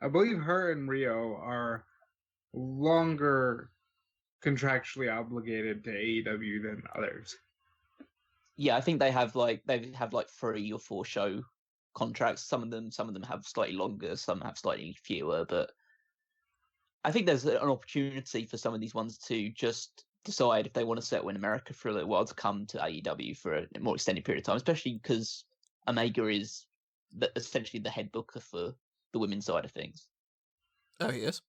I believe her and Riho are longer contractually obligated to AEW than others. Yeah, I think they have like 3 or 4 show contracts. Some of them have slightly longer, some have slightly fewer, but I think there's an opportunity for some of these ones to just decide if they want to settle in America for a little while to come to AEW for a more extended period of time, especially because Omega is essentially the head booker for the women's side of things. Oh, yes.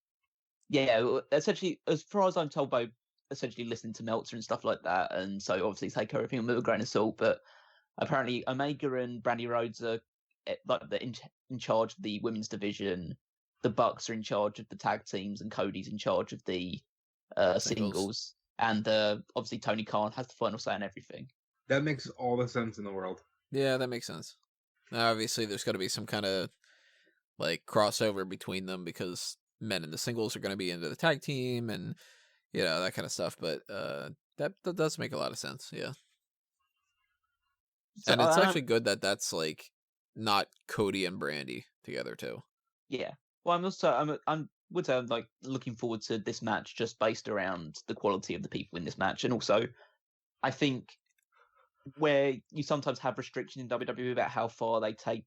Yeah, essentially, as far as I'm told by essentially listening to Meltzer and stuff like that, and so obviously take everything with a grain of salt, but apparently Omega and Brandy Rhodes are like in charge of the women's division, the Bucks are in charge of the tag teams, and Cody's in charge of the singles. And obviously Tony Khan has the final say on everything. That makes all the sense in the world. Yeah, that makes sense. Now, obviously, there's got to be some kind of like crossover between them because men in the singles are going to be into the tag team and that kind of stuff. But that does make a lot of sense. Yeah, so, and it's actually good that that's like not Cody and Brandy together too. Yeah. Well, I'm like looking forward to this match just based around the quality of the people in this match, and also I think where you sometimes have restrictions in WWE about how far they take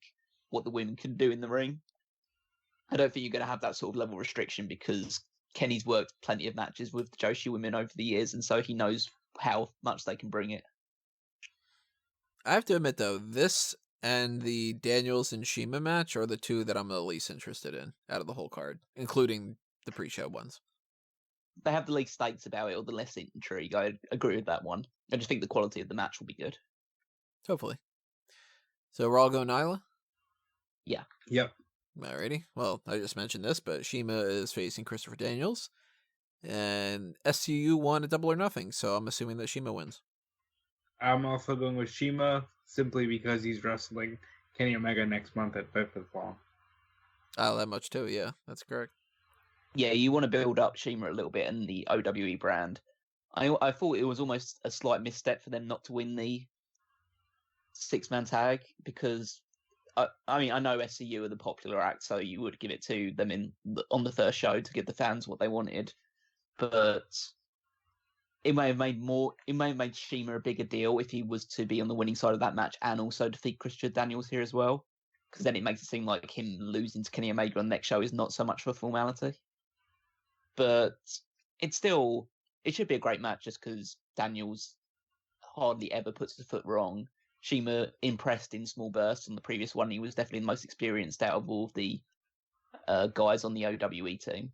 what the women can do in the ring, I don't think you're going to have that sort of level of restriction because Kenny's worked plenty of matches with the Joshi women over the years, and so he knows how much they can bring it. I have to admit, though, this and the Daniels and Cima match are the two that I'm the least interested in out of the whole card, including the pre-show ones. They have the least stakes about it, or the less intrigue. I agree with that one. I just think the quality of the match will be good. Hopefully. So we're all going Nyla? Yeah. Yep. Alrighty. Well, I just mentioned this, but Cima is facing Christopher Daniels, and SCU won a Double or Nothing, so I'm assuming that Cima wins. I'm also going with Cima, simply because he's wrestling Kenny Omega next month at Fifth of Long. Oh, that much too, yeah, that's correct. Yeah, you want to build up Cima a little bit in the OWE brand. I thought it was almost a slight misstep for them not to win the 6-man tag, because I mean, I know SCU are the popular act, so you would give it to them on the first show to give the fans what they wanted. But it may have made Cima a bigger deal if he was to be on the winning side of that match and also defeat Christian Daniels here as well, because then it makes it seem like him losing to Kenny Omega on the next show is not so much of a formality. But it should be a great match just because Daniels hardly ever puts his foot wrong. Cima impressed in small bursts on the previous one. He was definitely the most experienced out of all of the guys on the OWE team.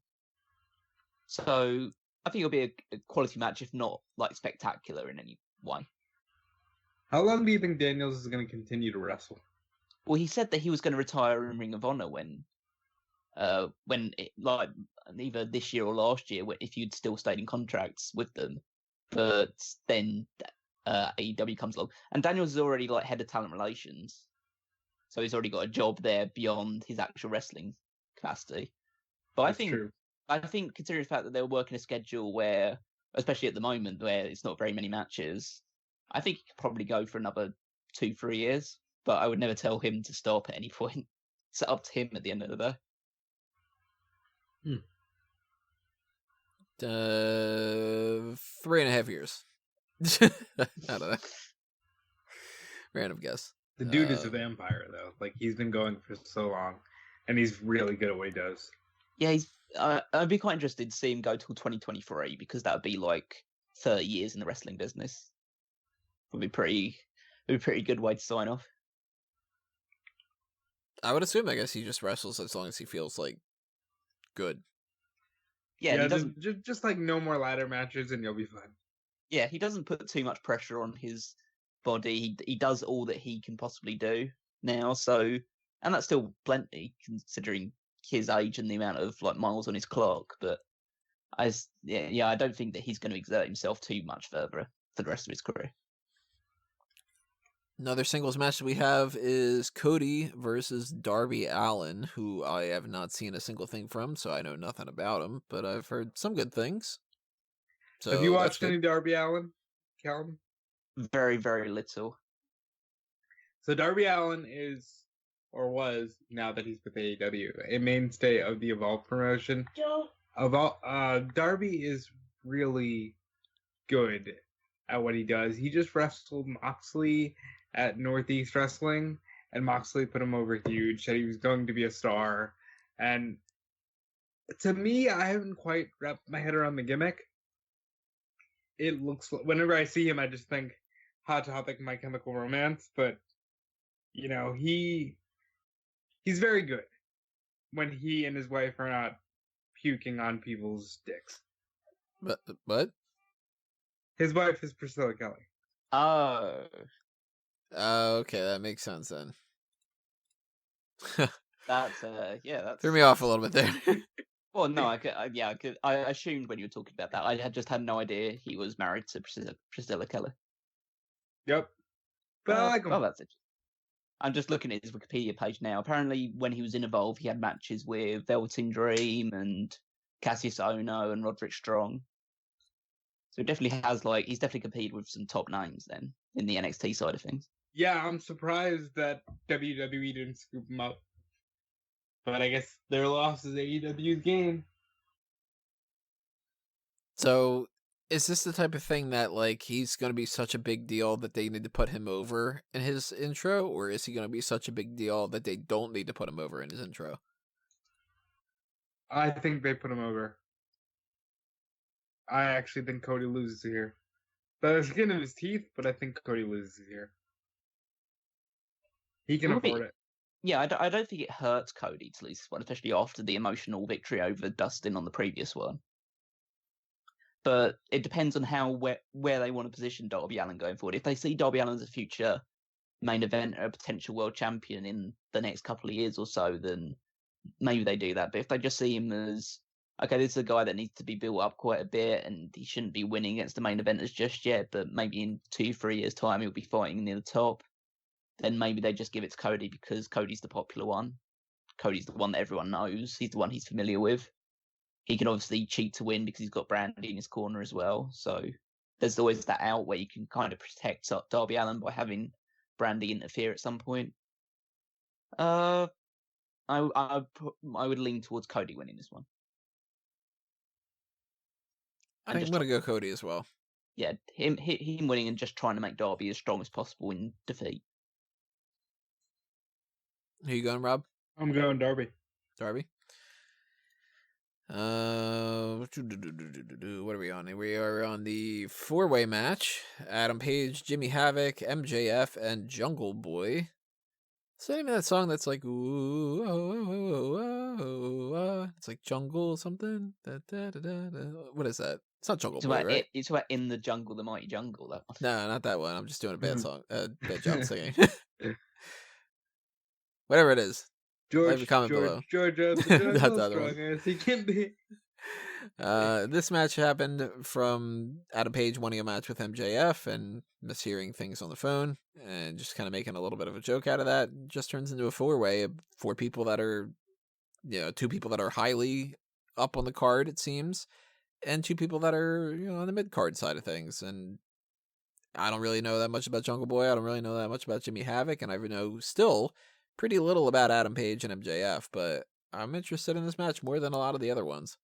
So I think it'll be a quality match, if not like spectacular in any way. How long do you think Daniels is going to continue to wrestle? Well, he said that he was going to retire in Ring of Honor when either this year or last year, if you'd still stayed in contracts with them. But then AEW comes along, and Daniels is already like head of talent relations, so he's already got a job there beyond his actual wrestling capacity. But I think considering the fact that they're working a schedule where, especially at the moment, where it's not very many matches, I think he could probably go for another 2-3 years. But I would never tell him to stop at any point. It's up to him at the end of the day. 3.5 years. I don't know. Random guess. The dude is a vampire, though. Like, he's been going for so long, and he's really good at what he does. Yeah, I'd be quite interested to see him go till 2023, because that would be like 30 years in the wrestling business. Would be pretty good way to sign off. I would assume, I guess, he just wrestles as long as he feels like good. Yeah, he doesn't just like no more ladder matches, and you'll be fine. Yeah, he doesn't put too much pressure on his body. He does all that he can possibly do now. So, and that's still plenty considering his age and the amount of like miles on his clock. But I don't think that he's going to exert himself too much further for the rest of his career. Another singles match that we have is Cody versus Darby Allin, who I have not seen a single thing from, so I know nothing about him, but I've heard some good things. So have you watched any Darby Allin, Callum? Very, very little. So Darby Allin is, or was, now that he's with AEW, a mainstay of the Evolve promotion. Darby is really good at what he does. He just wrestled Moxley at Northeast Wrestling, and Moxley put him over huge, said he was going to be a star. And to me, I haven't quite wrapped my head around the gimmick. It looks, whenever I see him, I just think Hot Topic, My Chemical Romance, but, you know, he's very good when he and his wife are not puking on people's dicks. But? His wife is Priscilla Kelly. Oh. Okay, that makes sense then. That's threw me off a little bit there. Well, no, I assumed when you were talking about that. I had no idea he was married to Priscilla Kelly. Yep. But I like him. Well, that's it. I'm just looking at his Wikipedia page now. Apparently, when he was in Evolve, he had matches with Velveteen Dream and Cassius Ohno and Roderick Strong. So he definitely has, he's definitely competed with some top names then in the NXT side of things. Yeah, I'm surprised that WWE didn't scoop him up. But I guess their loss is AEW's game. So, is this the type of thing that, he's going to be such a big deal that they need to put him over in his intro? Or is he going to be such a big deal that they don't need to put him over in his intro? I think they put him over. I actually think Cody loses here. By the skin of his teeth, but I think Cody loses here. He can afford it. Yeah, I don't think it hurts Cody to lose this one, especially after the emotional victory over Dustin on the previous one. But it depends on where they want to position Darby Allin going forward. If they see Darby Allin as a future main event or a potential world champion in the next couple of years or so, then maybe they do that. But if they just see him as, okay, this is a guy that needs to be built up quite a bit and he shouldn't be winning against the main eventers just yet, but maybe in 2-3 years' time he'll be fighting near the top, then maybe they just give it to Cody because Cody's the popular one. Cody's the one that everyone knows. He's the one he's familiar with. He can obviously cheat to win because he's got Brandy in his corner as well. So there's always that out where you can kind of protect Darby Allin by having Brandy interfere at some point. I would lean towards Cody winning this one. I think I'm going to go Cody as well. Yeah, him winning and just trying to make Darby as strong as possible in defeat. Who you going, Rob? I'm going Darby. Darby? What are we on? We are on the 4-way match. Adam Page, Jimmy Havoc, MJF, and Jungle Boy. Is that even that song that's like, ooh, oh, oh, oh, oh, oh, oh. It's like jungle something? Da, da, da, da, da. What is that? It's not Jungle Boy, right? It's about In the Jungle, the Mighty Jungle, that one. No, not that one. I'm just doing a bad song. Bad job singing. Whatever it is. Leave a comment below. George, Not the other one. as he can be. This match happened from Adam Page wanting a match with MJF and mishearing things on the phone and just kind of making a little bit of a joke out of that. It just turns into a 4-way. 4 people that are, 2 people that are highly up on the card, it seems, and 2 people that are, on the mid-card side of things. And I don't really know that much about Jungle Boy. I don't really know that much about Jimmy Havoc, and I know still pretty little about Adam Page and MJF, but I'm interested in this match more than a lot of the other ones.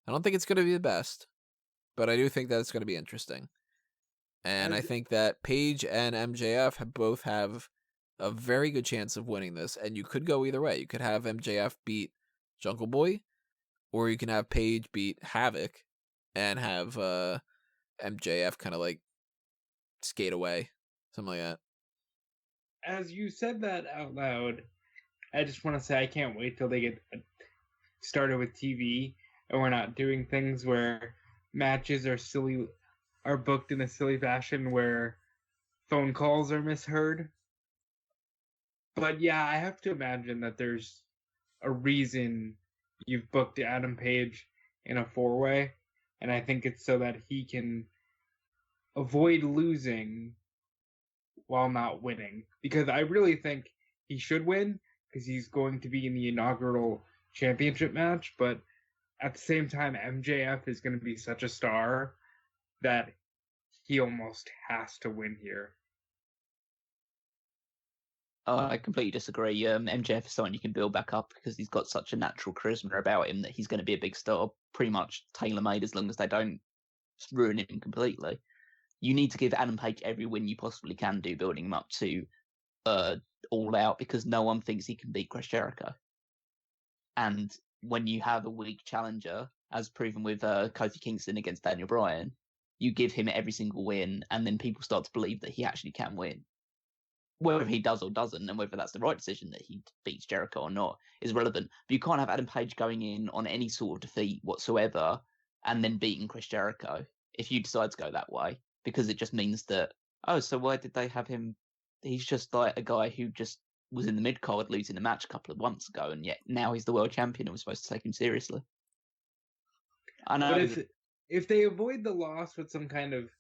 I don't think it's going to be the best, but I do think that it's going to be interesting. And I think that Page and MJF both have a very good chance of winning this, and you could go either way. You could have MJF beat Jungle Boy, or you can have Page beat Havoc and have MJF kind of like skate away, something like that. As you said that out loud, I just want to say I can't wait till they get started with TV and we're not doing things where matches are booked in a silly fashion where phone calls are misheard. But yeah, I have to imagine that there's a reason you've booked Adam Page in a 4-way, and I think it's so that he can avoid losing while not winning. Because I really think he should win, because he's going to be in the inaugural championship match, but at the same time, MJF is going to be such a star that he almost has to win here. I completely disagree. MJF is someone you can build back up because he's got such a natural charisma about him that he's going to be a big star, pretty much tailor-made as long as they don't ruin him completely. You need to give Adam Page every win you possibly can do, building him up to All Out, because no one thinks he can beat Chris Jericho. And when you have a weak challenger, as proven with Kofi Kingston against Daniel Bryan, you give him every single win, and then people start to believe that he actually can win. Whether he does or doesn't, and whether that's the right decision that he beats Jericho or not, is relevant. But you can't have Adam Page going in on any sort of defeat whatsoever and then beating Chris Jericho if you decide to go that way, because it just means that, so why did they have him? He's just like a guy who just was in the mid-card losing a match a couple of months ago, and yet now he's the world champion and we're supposed to take him seriously. I know. But if they avoid the loss with some kind of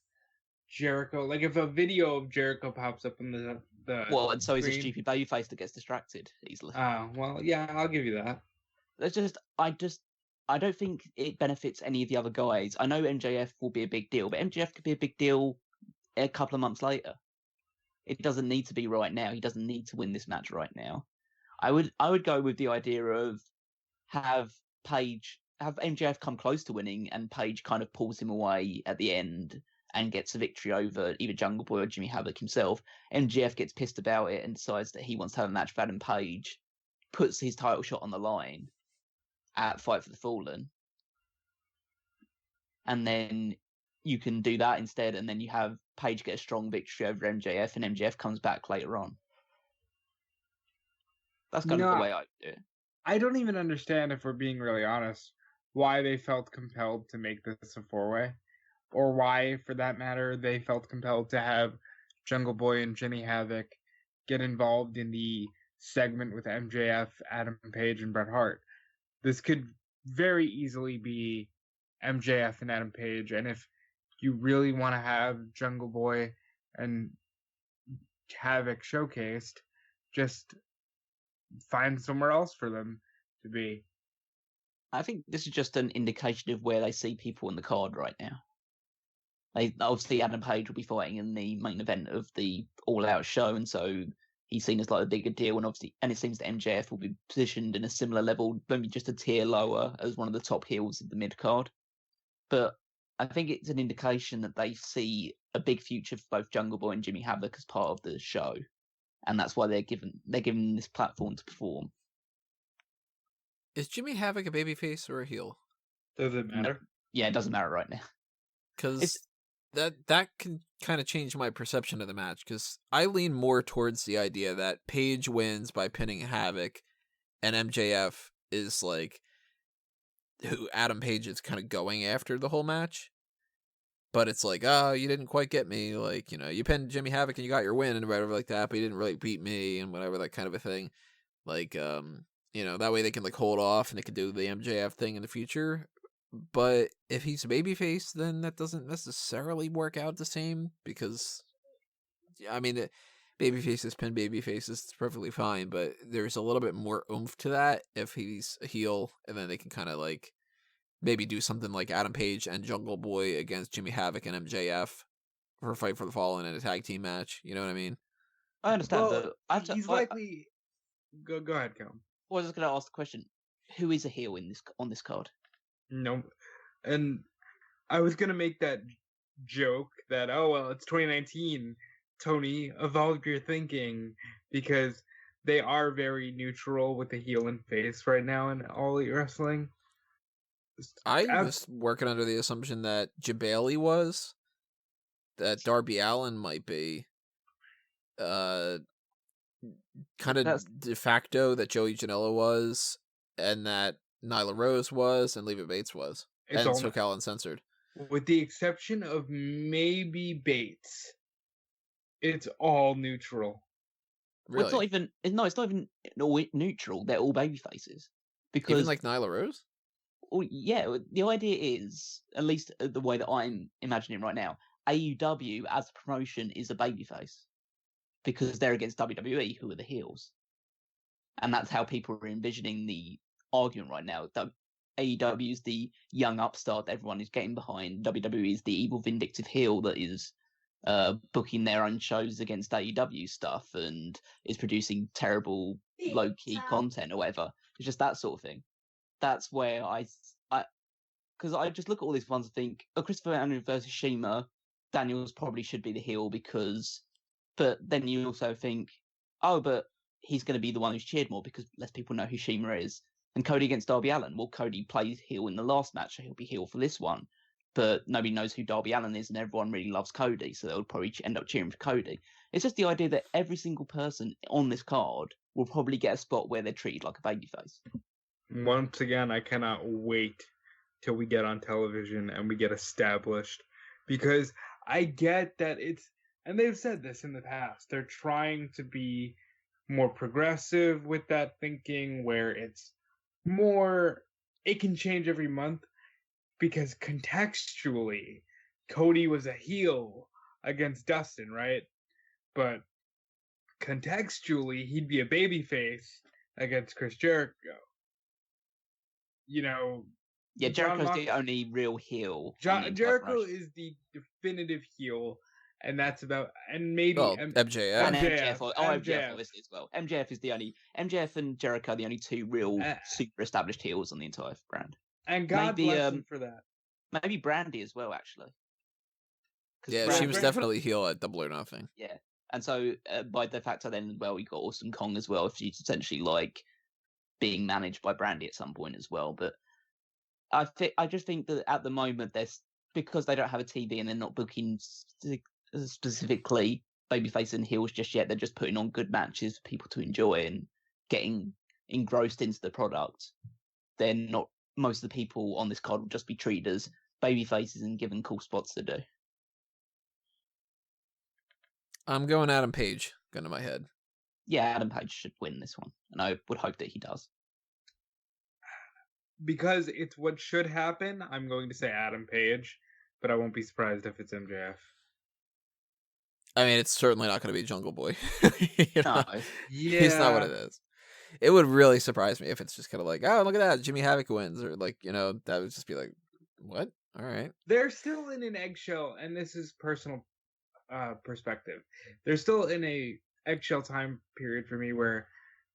Jericho, like if a video of Jericho pops up in the and so screen, he's a stupid babyface that gets distracted easily. Well, yeah, I'll give you that. I don't think it benefits any of the other guys. I know MJF will be a big deal, but MJF could be a big deal a couple of months later. It doesn't need to be right now. He doesn't need to win this match right now. I would go with the idea of have MJF come close to winning and Page kind of pulls him away at the end and gets a victory over either Jungle Boy or Jimmy Havoc himself. MJF gets pissed about it and decides that he wants to have a match with Adam Page, puts his title shot on the line at Fight for the Fallen, and then you can do that instead, and then you have Page get a strong victory over MJF, and MJF comes back later on. That's kind of the way I do it. I don't even understand, if we're being really honest, why they felt compelled to make this a 4-way, or why, for that matter, they felt compelled to have Jungle Boy and Jimmy Havoc get involved in the segment with MJF, Adam Page, and Bret Hart. This could very easily be MJF and Adam Page, and if you really want to have Jungle Boy and Havoc showcased, just find somewhere else for them to be. I think this is just an indication of where they see people on the card right now. Obviously, Adam Page will be fighting in the main event of the All Out show, and so he's seen as like a bigger deal. And it seems that MJF will be positioned in a similar level, maybe just a tier lower, as one of the top heels of the mid card. But I think it's an indication that they see a big future for both Jungle Boy and Jimmy Havoc as part of the show, and that's why they're given this platform to perform. Is Jimmy Havoc a babyface or a heel? Does it matter? Yeah, it doesn't matter right now. Because that can kind of change my perception of the match, because I lean more towards the idea that Paige wins by pinning Havoc, and MJF is like who Adam Page is kind of going after the whole match. But it's like, oh, you didn't quite get me. Like, you pinned Jimmy Havoc and you got your win and whatever like that, but you didn't really beat me and whatever, that kind of a thing. Like, that way they can like hold off and they can do the MJF thing in the future. But if he's a babyface, then that doesn't necessarily work out the same, because, I mean, babyfaces pin babyfaces, it's perfectly fine, but there's a little bit more oomph to that if he's a heel, and then they can kind of like maybe do something like Adam Page and Jungle Boy against Jimmy Havoc and MJF for a Fight for the Fallen in a tag team match. You know what I mean? I understand, Well, but he's likely. Go ahead, Callum. I was just going to ask the question: who is a heel on this card? No, and I was gonna make that joke that, oh well, it's 2019. Tony, evolve your thinking, because they are very neutral with the heel and face right now in All Elite Wrestling. I was working under the assumption that Jabali was, that Darby Allin might be, kind of de facto that Joey Janela was, and that Nyla Rose was, and Leva Bates was, and SoCal Uncensored. With the exception of maybe Bates, it's all neutral. Really? Well, it's not even neutral. They're all baby faces. Because even like Nyla Rose? Well, yeah, the idea is, at least the way that I'm imagining right now, AEW as a promotion is a babyface because they're against WWE, who are the heels, and that's how people are envisioning the argument right now. That AEW is the young upstart that everyone is getting behind. WWE is the evil, vindictive heel that is booking their own shows against AEW stuff and is producing terrible, low-key content or whatever. It's just that sort of thing. That's where because I just look at all these ones and think, Christopher Daniels versus Cima, Daniels probably should be the heel but then you also think, but he's going to be the one who's cheered more because less people know who Cima is. And Cody against Darby Allin, well, Cody plays heel in the last match, so he'll be heel for this one, but nobody knows who Darby Allin is and everyone really loves Cody, so they'll probably end up cheering for Cody. It's just the idea that every single person on this card will probably get a spot where they're treated like a babyface. Once again, I cannot wait till we get on television and we get established, because I get that and they've said this in the past, they're trying to be more progressive with that thinking, where it's more, it can change every month, because contextually, Cody was a heel against Dustin, right? But contextually, he'd be a babyface against Chris Jericho. Yeah, Jericho's the only real heel. Jericho is the definitive heel, and that's about, and maybe MJF. And MJF obviously as well. MJF and Jericho are the only two real super established heels on the entire brand. And God bless him for that. Maybe Brandy as well, actually. Yeah, she was definitely heel at Double or Nothing. Yeah, and so by de facto then, well, we got Awesome Kong as well, if she's essentially like being managed by Brandy at some point as well. But I just think that at the moment, because they don't have a TV and they're not booking specifically babyface and heels just yet, they're just putting on good matches for people to enjoy and getting engrossed into the product. They're not, most of the people on this card will just be treated as babyfaces and given cool spots to do. I'm going Adam Page, gun to my head. Yeah, Adam Page should win this one, and I would hope that he does. Because it's what should happen, I'm going to say Adam Page, but I won't be surprised if it's MJF. I mean, it's certainly not going to be Jungle Boy. No. Yeah. He's not what it is. It would really surprise me if it's just kind of like, oh, look at that, Jimmy Havoc wins, or like, that would just be like, what? All right. They're still in an eggshell, and this is personal perspective. They're still in a eggshell time period for me where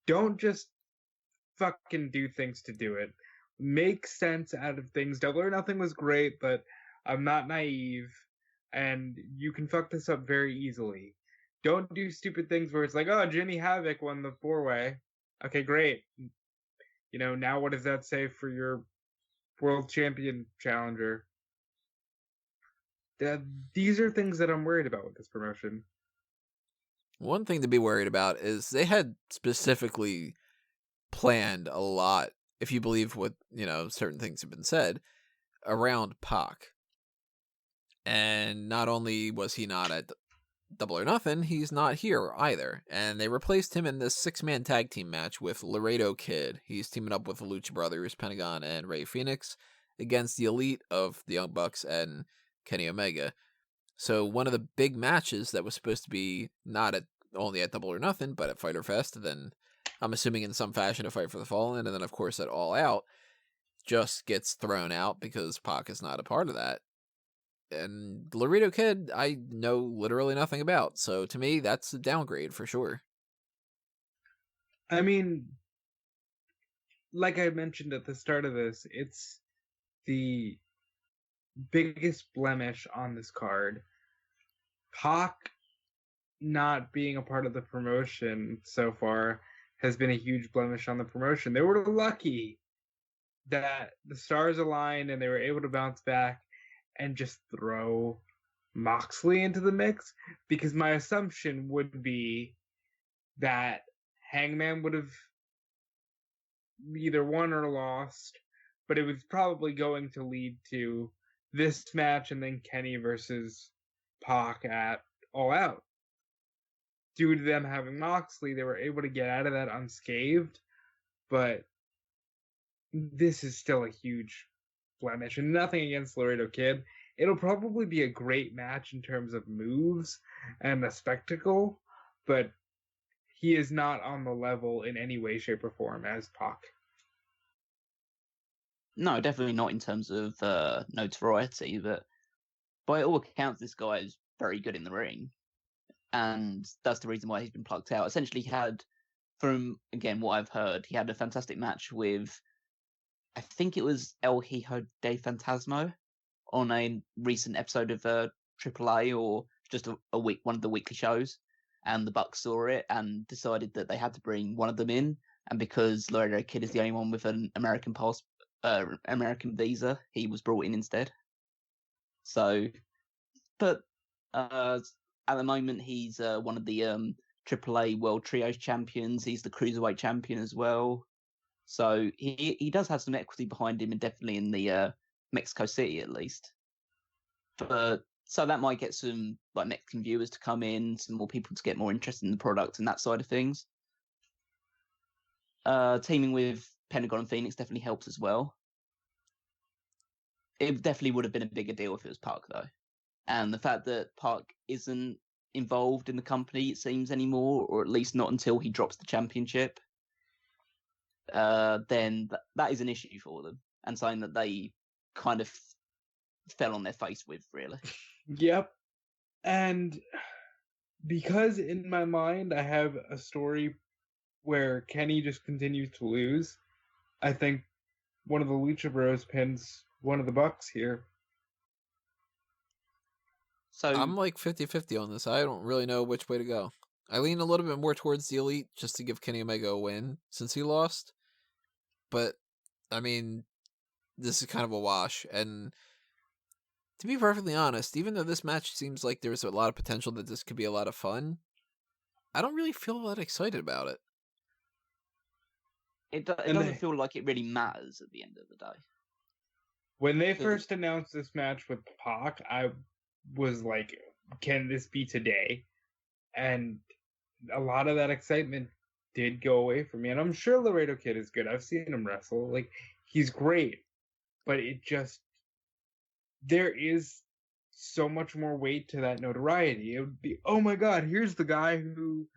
don't just fucking do things to do it. Make sense out of things. Double or Nothing was great, but I'm not naive, and you can fuck this up very easily. Don't do stupid things where it's like, oh, Jimmy Havoc won the 4-way. Okay, great. Now what does that say for your world champion challenger. These are things that I'm worried about with this promotion. One thing to be worried about is they had specifically planned a lot, if you believe what, certain things have been said, around Pac. And not only was he not at Double or Nothing, he's not here either. And they replaced him in this 6-man tag team match with Laredo Kid. He's teaming up with the Lucha Brothers, Pentagón, and Fénix against the Elite of the Young Bucks and Kenny Omega. So one of the big matches that was supposed to be not only at Double or Nothing, but at Fyter Fest, then I'm assuming in some fashion a Fight for the Fallen, and then of course at All Out, just gets thrown out because Pac is not a part of that. And Laredo Kid, I know literally nothing about, so to me, that's a downgrade for sure. I mean, like I mentioned at the start of this, it's the biggest blemish on this card. Pac not being a part of the promotion so far has been a huge blemish on the promotion. They were lucky that the stars aligned and they were able to bounce back and just throw Moxley into the mix, because my assumption would be that Hangman would have either won or lost, but it was probably going to lead to this match and then Kenny versus Pac at All Out. Due to them having Moxley, they were able to get out of that unscathed, but this is still a huge blemish, and nothing against Laredo Kid. It'll probably be a great match in terms of moves and the spectacle, but he is not on the level in any way, shape, or form as Pac. No, definitely not in terms of notoriety, but by all accounts, this guy is very good in the ring, and that's the reason why he's been plucked out. Essentially, from again what I've heard, he had a fantastic match with, I think it was El Hijo de Fantasma on a recent episode of AAA or just a week, one of the weekly shows, and the Bucks saw it and decided that they had to bring one of them in, and because Laredo Kid is the only one with an American American visa, he was brought in instead. So, but at the moment he's one of the AAA World Trios champions. He's the Cruiserweight champion as well. So he does have some equity behind him, and definitely in the Mexico City at least. But so that might get some like Mexican viewers to come in, some more people to get more interested in the product and that side of things. Teaming with Pentagón and Fénix definitely helps as well. It definitely would have been a bigger deal if it was Pac though, and the fact that Pac isn't involved in the company, it seems, anymore, or at least not until he drops the championship, then that is an issue for them, and something that they kind of fell on their face with, really. Yep. And because in my mind I have a story where Kenny just continues to lose, I think one of the Lucha Bros pins one of the Bucks here. So I'm like 50-50 on this. I don't really know which way to go. I lean a little bit more towards the Elite just to give Kenny Omega a win since he lost. But, I mean, this is kind of a wash. And to be perfectly honest, even though this match seems like there's a lot of potential that this could be a lot of fun, I don't really feel that excited about it. It doesn't feel like it really matters at the end of the day. When they first announced this match with Pac, I was like, can this be today? And a lot of that excitement did go away from me. And I'm sure Laredo Kid is good. I've seen him wrestle. Like, he's great. But it just, there is so much more weight to that notoriety. It would be, oh my God, here's the guy who,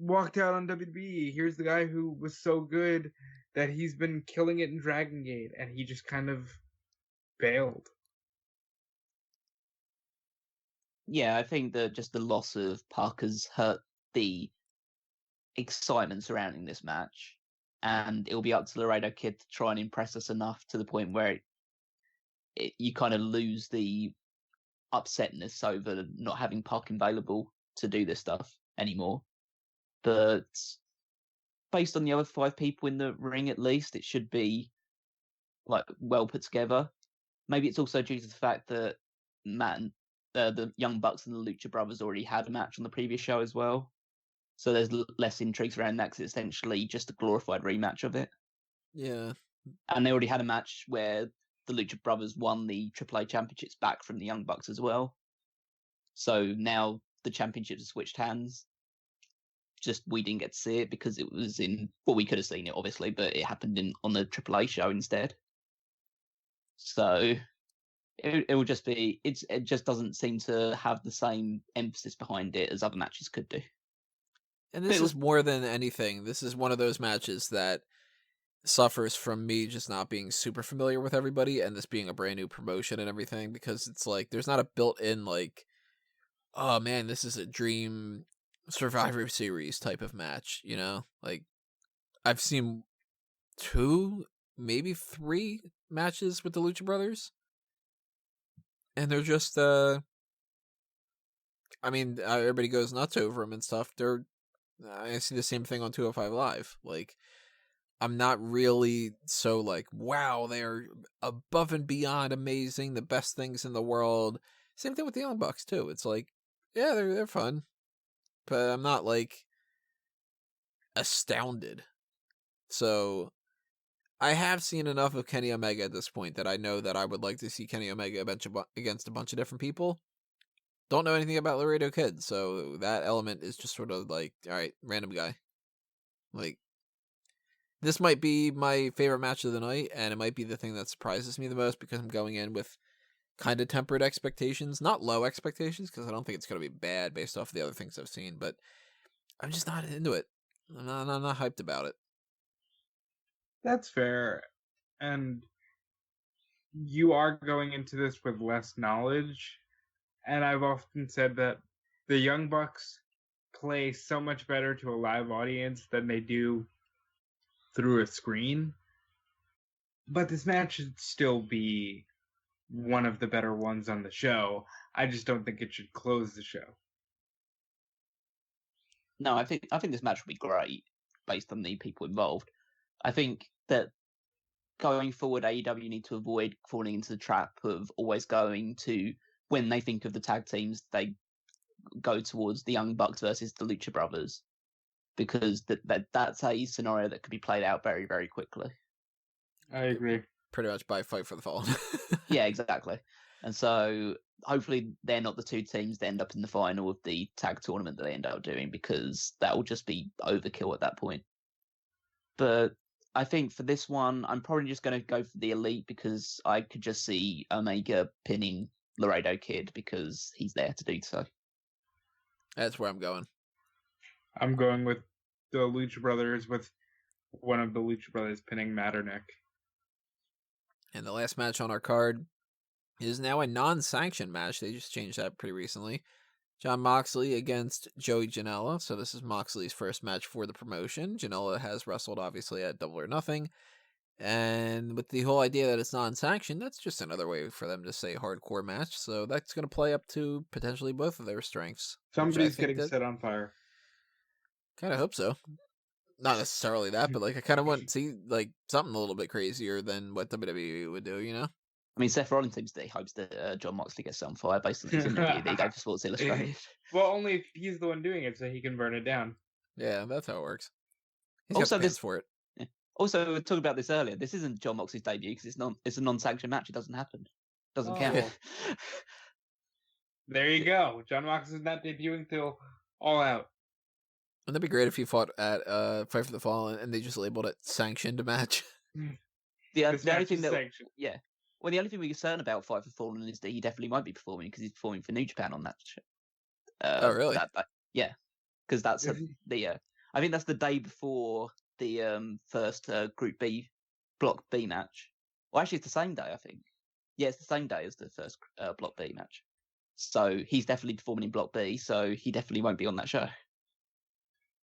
walked out on WWE. Here's the guy who was so good that he's been killing it in Dragon Gate, and he just kind of bailed. Yeah, I think that just the loss of Pac has hurt the excitement surrounding this match, and it'll be up to Laredo Kid to try and impress us enough to the point where you kind of lose the upsetness over not having Pac available to do this stuff anymore. But based on the other 5 people in the ring, at least, it should be like well put together. Maybe it's also due to the fact that the Young Bucks and the Lucha Brothers already had a match on the previous show as well. So there's less intrigue around that because it's essentially just a glorified rematch of it. Yeah. And they already had a match where the Lucha Brothers won the AAA championships back from the Young Bucks as well. So now the championships have switched hands. Just we didn't get to see it because it was we could have seen it obviously, but it happened on the AAA show instead. So it will just be it just doesn't seem to have the same emphasis behind it as other matches could do. And this is more than anything. This is one of those matches that suffers from me just not being super familiar with everybody and this being a brand new promotion and everything, because it's like there's not a built-in like, oh man, this is a dream Survivor Series type of match, you know? Like, I've seen 2, maybe 3 matches with the Lucha Brothers, and they're just I mean, everybody goes nuts over them and stuff. I see the same thing on 205 Live. Like, I'm not really so like, wow, they're above and beyond amazing, the best things in the world. Same thing with the Young Bucks too. It's like, yeah, they're fun, but I'm not like astounded. So I have seen enough of Kenny Omega at this point that I know that I would like to see Kenny Omega against a bunch of different people. Don't know anything about Laredo Kid, so that element is just sort of like, all right, random guy. Like, this might be my favorite match of the night, and it might be the thing that surprises me the most because I'm going in with kind of tempered expectations. Not low expectations, because I don't think it's going to be bad based off the other things I've seen, but I'm just not into it. I'm not hyped about it. That's fair. And you are going into this with less knowledge. And I've often said that the Young Bucks play so much better to a live audience than they do through a screen. But this match should still be one of the better ones on the show. I just don't think it should close the show. No, I think this match will be great based on the people involved. I think that going forward, AEW need to avoid falling into the trap of always going to, when they think of the tag teams, they go towards the Young Bucks versus the Lucha Brothers, because that's a scenario that could be played out very, very quickly. I agree. Pretty much by Fight for the Fallen. Yeah, exactly. And so hopefully they're not the 2 teams that end up in the final of the tag tournament that they end up doing, because that will just be overkill at that point. But I think for this one, I'm probably just going to go for the Elite, because I could just see Omega pinning Laredo Kid because he's there to do so. That's where I'm going. I'm going with the Lucha Brothers, with one of the Lucha Brothers pinning Matterneck. And the last match on our card is now a non-sanctioned match. They just changed that pretty recently. Jon Moxley against Joey Janela. So this is Moxley's first match for the promotion. Janela has wrestled, obviously, at Double or Nothing. And with the whole idea that it's non-sanctioned, that's just another way for them to say hardcore match. So that's going to play up to potentially both of their strengths. Somebody's getting set on fire. Kind of hope so. Not necessarily that, but like I kind of want to see like something a little bit crazier than what WWE would do, you know? I mean, Seth Rollins seems that he hopes that Jon Moxley gets set on fire based on his interview that he gave to Sports Illustrated. Well, only if he's the one doing it, so he can burn it down. Yeah, that's how it works. He's also, got the for it. Yeah. Also, we talked about this earlier. This isn't Jon Moxley's debut because it's a non-sanctioned match. It doesn't happen. It doesn't count. Yeah. There you go. Jon Moxley's not debuting till All Out. Wouldn't that be great if he fought at Fight for the Fallen and they just labeled it sanctioned match? The only thing that yeah. Well, the only thing we're certain about Fight for the Fallen is that he definitely might be performing because he's performing for New Japan on that show. Oh, really? Yeah, because that's I think that's the day before the first Group B, Block B match. Well, actually, it's the same day, I think. Yeah, it's the same day as the first Block B match. So he's definitely performing in Block B, so he definitely won't be on that show.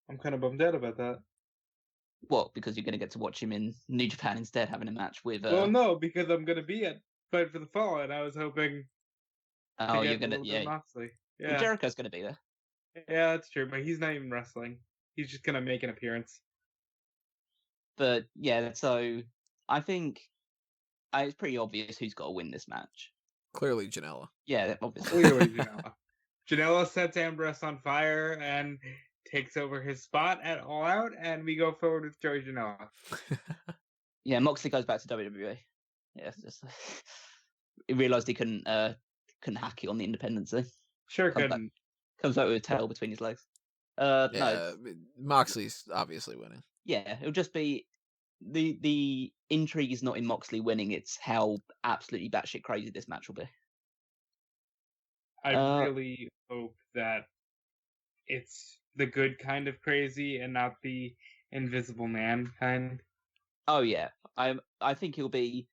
I'm kind of bummed out about that. What? Because you're going to get to watch him in New Japan instead, having a match with... Well, no, because I'm going to be at Fight for the Fallen. I was hoping to get you're going to... Moxley. Yeah. Well, Jericho's going to be there. Yeah, that's true, but he's not even wrestling. He's just going to make an appearance. But, yeah, so I think It's pretty obvious who's got to win this match. Clearly, Janela. Yeah, obviously. Clearly, Janela. Janela sets Ambrose on fire and takes over his spot at All Out, and we go forward with Joey Janela. Yeah, Moxley goes back to WWE. Yeah, just he realised he couldn't hack it on the independence thing. Sure couldn't. Comes back with a tail between his legs. No, Moxley's obviously winning. Yeah, it'll just be the intrigue is not in Moxley winning; it's how absolutely batshit crazy this match will be. I really hope that it's the good kind of crazy and not the Invisible Man kind. Oh yeah, I think it'll be.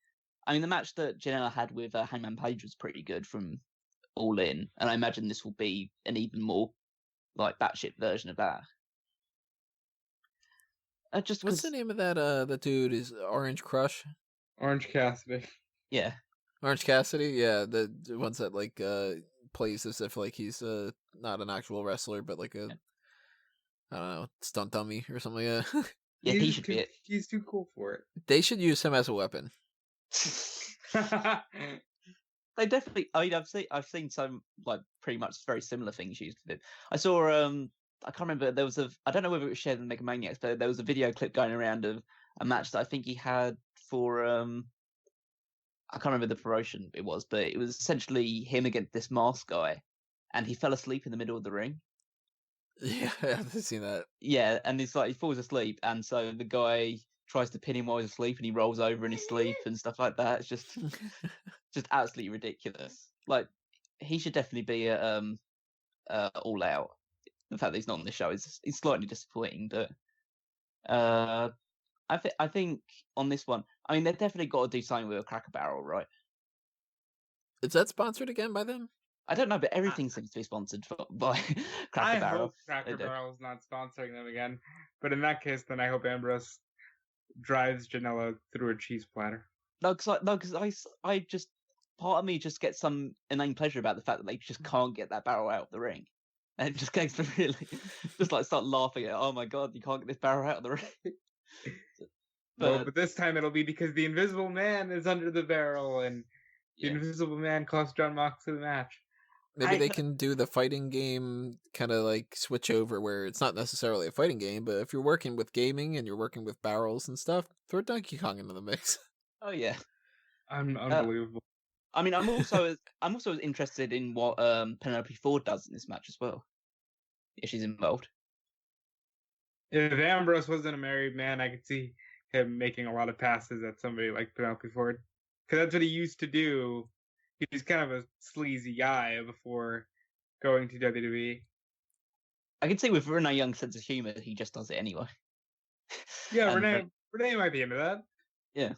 I mean, the match that Janela had with Hangman Page was pretty good from All In, and I imagine this will be an even more like batshit version of that. What's the name of that? The dude is Orange Crush. Orange Cassidy. Yeah. Orange Cassidy. Yeah, the ones that like plays as if like he's not an actual wrestler, but like a I don't know, stunt dummy or something like that. Yeah, he should be it. He's too cool for it. They should use him as a weapon. They definitely. I mean, I've seen some like pretty much very similar things used with him. I saw I can't remember. There was I don't know whether it was shared in Mega Maniacs, but there was a video clip going around of a match that I think he had for I can't remember the promotion it was, but it was essentially him against this masked guy, and he fell asleep in the middle of the ring. Yeah, I've seen that. Yeah, and it's like he falls asleep, and so the guy tries to pin him while he's asleep, and he rolls over in his sleep and stuff like that. It's just absolutely ridiculous. Like he should definitely be at All Out. The fact that he's not on this show is slightly disappointing, but I think on this one, I mean, they've definitely got to do something with a Cracker Barrel, right? Is that sponsored again by them? I don't know, but everything seems to be sponsored by Cracker Barrel. I hope Cracker Barrel is not sponsoring them again. But in that case, then I hope Ambrose drives Janela through a cheese platter. No, because I just part of me just gets some inane pleasure about the fact that they just can't get that barrel out of the ring, and it just gets to really just like start laughing at, oh my god, you can't get this barrel out of the ring. But this time it'll be because the Invisible Man is under the barrel, and the Invisible Man cost John Moxley the match. Maybe they can do the fighting game kind of like switch over where it's not necessarily a fighting game, but if you're working with gaming and you're working with barrels and stuff, throw Donkey Kong into the mix. Oh yeah, unbelievable. I mean, I'm also interested in what Penelope Ford does in this match as well, if she's involved. If Ambrose wasn't a married man, I could see him making a lot of passes at somebody like Penelope Ford, because that's what he used to do. He was kind of a sleazy guy before going to WWE. I can see with Renee Young's sense of humor, he just does it anyway. Yeah, Renee might be into that. Yeah.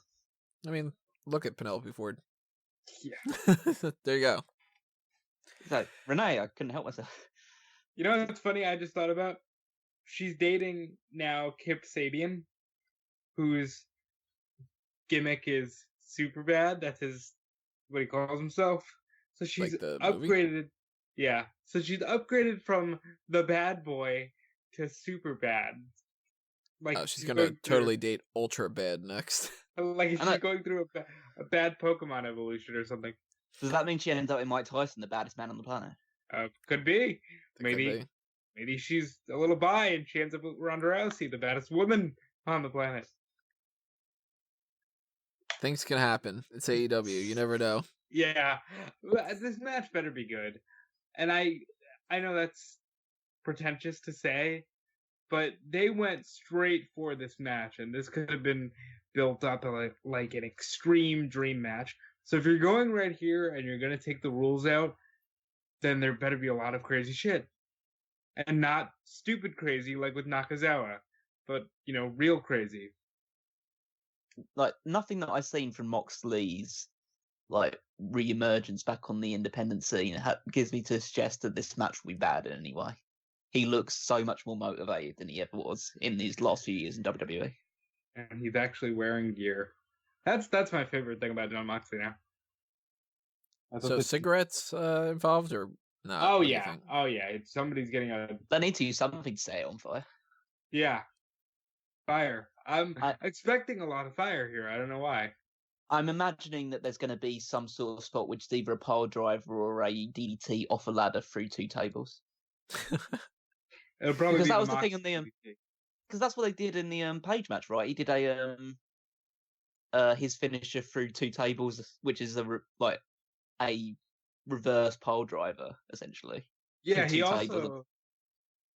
I mean, look at Penelope Ford. Yeah. There you go. So, Renee, I couldn't help myself. You know what's funny? I just thought about. She's dating now Kip Sabian, whose gimmick is super bad. That's what he calls himself. So she's like upgraded. Movie? Yeah. So she's upgraded from the bad boy to super bad. Like she's gonna totally date Ultra Bad next. Like if she's going through a bad Pokemon evolution or something. Does that mean she ends up with Mike Tyson, the baddest man on the planet? Could be. Maybe she's a little bi and she ends up with Ronda Rousey, the baddest woman on the planet. Things can happen. It's AEW. You never know. Yeah. This match better be good. And I know that's pretentious to say, but they went straight for this match, and this could have been built up like an extreme dream match. So if you're going right here and you're going to take the rules out, then there better be a lot of crazy shit. And not stupid crazy like with Nakazawa, but, real crazy. Like, nothing that I've seen from Moxley's, like, re-emergence back on the independent scene gives me to suggest that this match will be bad in any way. He looks so much more motivated than he ever was in these last few years in WWE. And he's actually wearing gear. That's my favorite thing about John Moxley now. So cigarettes involved or not? Oh yeah. If somebody's getting They need to use something to set it on fire. Yeah. Fire. I'm expecting a lot of fire here. I don't know why. I'm imagining that there's going to be some sort of spot which is either a pile driver or a DDT off a ladder through 2 tables. It'll probably because be that was the Moxley thing on the DDT. because that's what they did in the Page match, right? He did his finisher through 2 tables, which is a reverse pile driver essentially. Yeah, through he 2 also tables.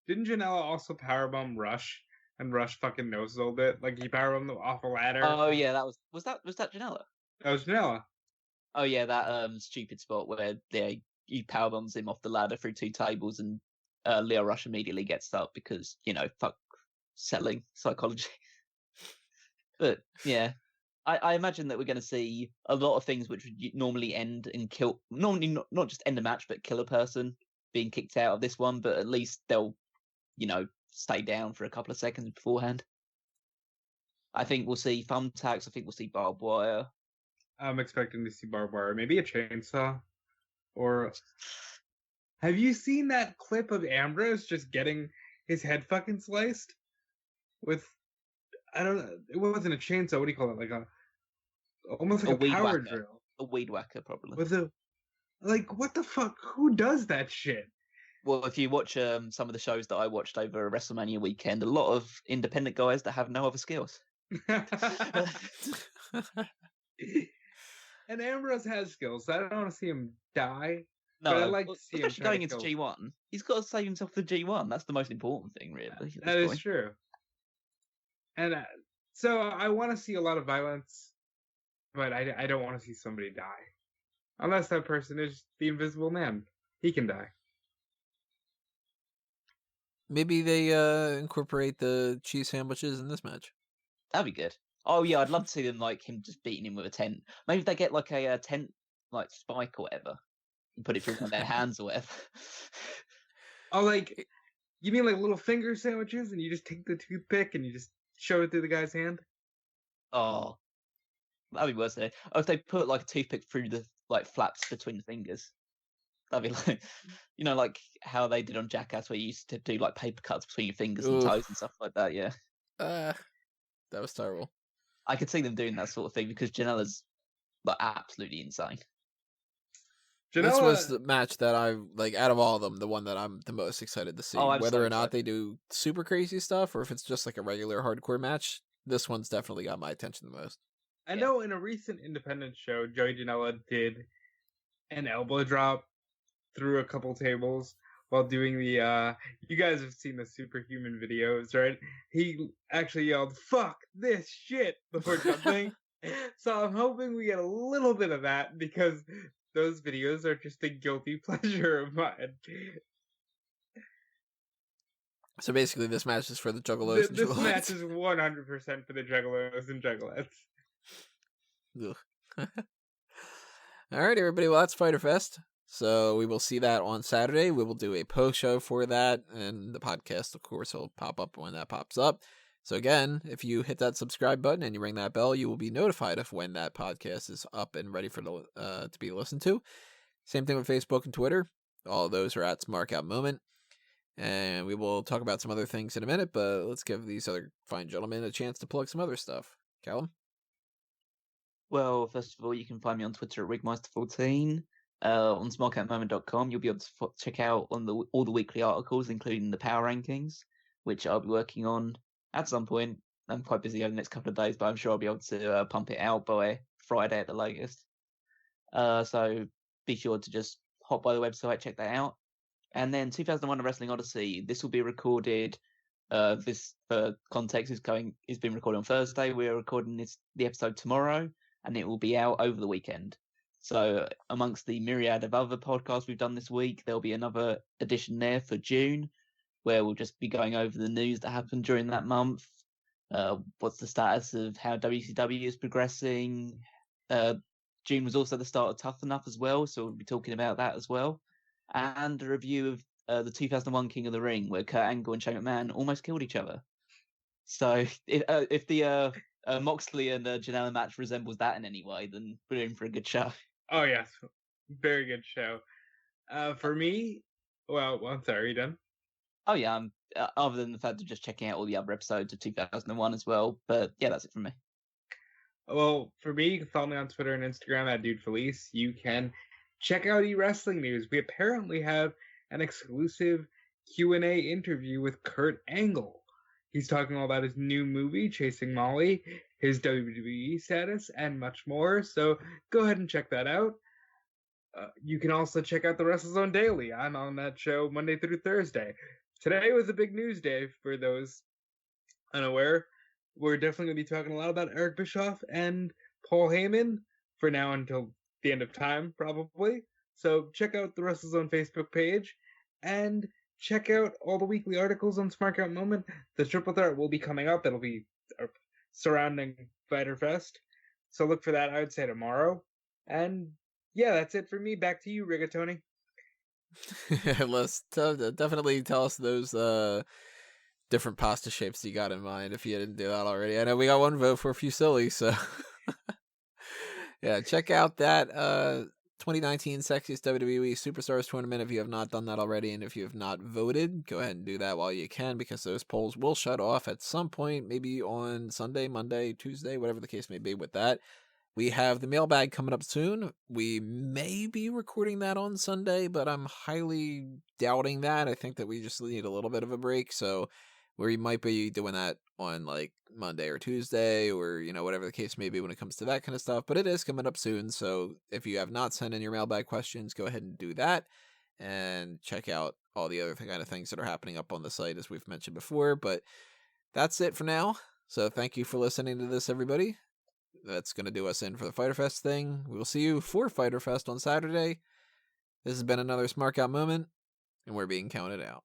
didn't Janela also powerbomb Rush, and Rush fucking no-sold it. Like he powerbombed off a ladder. Oh yeah, that was that Janela? That was Janela. Oh yeah, that stupid spot where he powerbombs him off the ladder through 2 tables, and Leo Rush immediately gets up because fuck selling psychology. But yeah, I imagine that we're going to see a lot of things which would normally end in kill. Normally not just end a match, but kill a person being kicked out of this one. But at least they'll stay down for a couple of seconds beforehand. I think we'll see thumbtacks. I think we'll see barbed wire. I'm expecting to see barbed wire, maybe a chainsaw, or have you seen that clip of Ambrose just getting his head fucking sliced with? I don't know. It wasn't a chainsaw. What do you call it? Almost like a weed power whacker. drill. A weed whacker, probably. With what the fuck? Who does that shit? Well, if you watch some of the shows that I watched over WrestleMania weekend, a lot of independent guys that have no other skills. And Ambrose has skills. So I don't want to see him die. No, but I like to see him especially going into G1. He's got to save himself for G1. That's the most important thing, really. That is true. And so I want to see a lot of violence, but I don't want to see somebody die. Unless that person is the Invisible Man. He can die. Maybe they incorporate the cheese sandwiches in this match. That'd be good. Oh yeah, I'd love to see them him just beating him with a tent. Maybe if they get a tent spike or whatever and put it through one of their hands or whatever. Oh, you mean little finger sandwiches, and you just take the toothpick and you just shove it through the guy's hand? Oh, that'd be worse. Or if they put a toothpick through the flaps between the fingers. That'd be like how they did on Jackass, where you used to do paper cuts between your fingers and toes and stuff like that. Yeah, that was terrible. I could see them doing that sort of thing because Janela's absolutely insane. This was the match that I out of all of them, the one that I'm the most excited to see. Whether or not they do super crazy stuff or if it's just a regular hardcore match, this one's definitely got my attention the most. I know in a recent independent show, Joey Janela did an elbow drop through a couple tables while doing the you guys have seen the Superhuman videos, right? He actually yelled "fuck this shit" before jumping. So I'm hoping we get a little bit of that because those videos are just a guilty pleasure of mine. So basically this match is for the juggalos and this match is 100% for the juggalos and juggalettes. All right, everybody. Well, that's Fyter Fest. So we will see that on Saturday. We will do a post show for that, and the podcast, of course, will pop up when that pops up. So again, if you hit that subscribe button and you ring that bell, you will be notified of when that podcast is up and ready for to be listened to. Same thing with Facebook and Twitter. All of those are at Smark Out Moment. And we will talk about some other things in a minute, but let's give these other fine gentlemen a chance to plug some other stuff. Callum? Well, first of all, you can find me on Twitter at Wigmeister14. On smarkoutmoment.com, you'll be able to check out all the weekly articles, including the power rankings, which I'll be working on at some point. I'm quite busy over the next couple of days, but I'm sure I'll be able to pump it out by Friday at the latest. So be sure to just hop by the website, check that out. And then 2001 A Wrestling Odyssey, this will be recorded. This, for context, is being recorded on Thursday. We're recording the episode tomorrow, and it will be out over the weekend. So amongst the myriad of other podcasts we've done this week, there'll be another edition there for June, where we'll just be going over the news that happened during that month. What's the status of how WCW is progressing? June was also the start of Tough Enough as well, so we'll be talking about that as well. And a review of the 2001 King of the Ring, where Kurt Angle and Shane McMahon almost killed each other. So if the Moxley and Janela match resembles that in any way, then we're in for a good show. Oh, yes. Very good show. For me, well, I'm sorry, are you done? Oh, yeah. Other than the fact of just checking out all the other episodes of 2001 as well. But yeah, that's it from me. Well, for me, you can follow me on Twitter and Instagram at DudeFelice. You can check out eWrestling News. We apparently have an exclusive Q&A interview with Kurt Angle. He's talking all about his new movie, Chasing Molly, his WWE status, and much more. So go ahead and check that out. You can also check out the WrestleZone Daily. I'm on that show Monday through Thursday. Today was a big news day for those unaware. We're definitely going to be talking a lot about Eric Bischoff and Paul Heyman for now until the end of time, probably. So check out the WrestleZone Facebook page and check out all the weekly articles on Smark Out Moment. The Triple Threat will be coming up. It'll be surrounding Fighter Fest. So look for that, I would say, tomorrow. And yeah, that's it for me. Back to you, Rigatoni. Let's definitely tell us those different pasta shapes you got in mind if you didn't do that already. I know we got one vote for Fusilli, so yeah, check out that 2019 Sexiest WWE Superstars Tournament if you have not done that already, and if you have not voted, go ahead and do that while you can, because those polls will shut off at some point, maybe on Sunday, Monday, Tuesday, whatever the case may be with that. We have the mailbag coming up soon. We may be recording that on Sunday, but I'm highly doubting that. I think that we just need a little bit of a break, so we might be doing that on like Monday or Tuesday, or whatever the case may be when it comes to that kind of stuff. But it is coming up soon, so if you have not sent in your mailbag questions, go ahead and do that, and check out all the other kind of things that are happening up on the site as we've mentioned before. But that's it for now. So thank you for listening to this, everybody. That's going to do us in for the Fighter Fest thing. We will see you for Fighter Fest on Saturday. This has been another Smark Out Moment, and we're being counted out.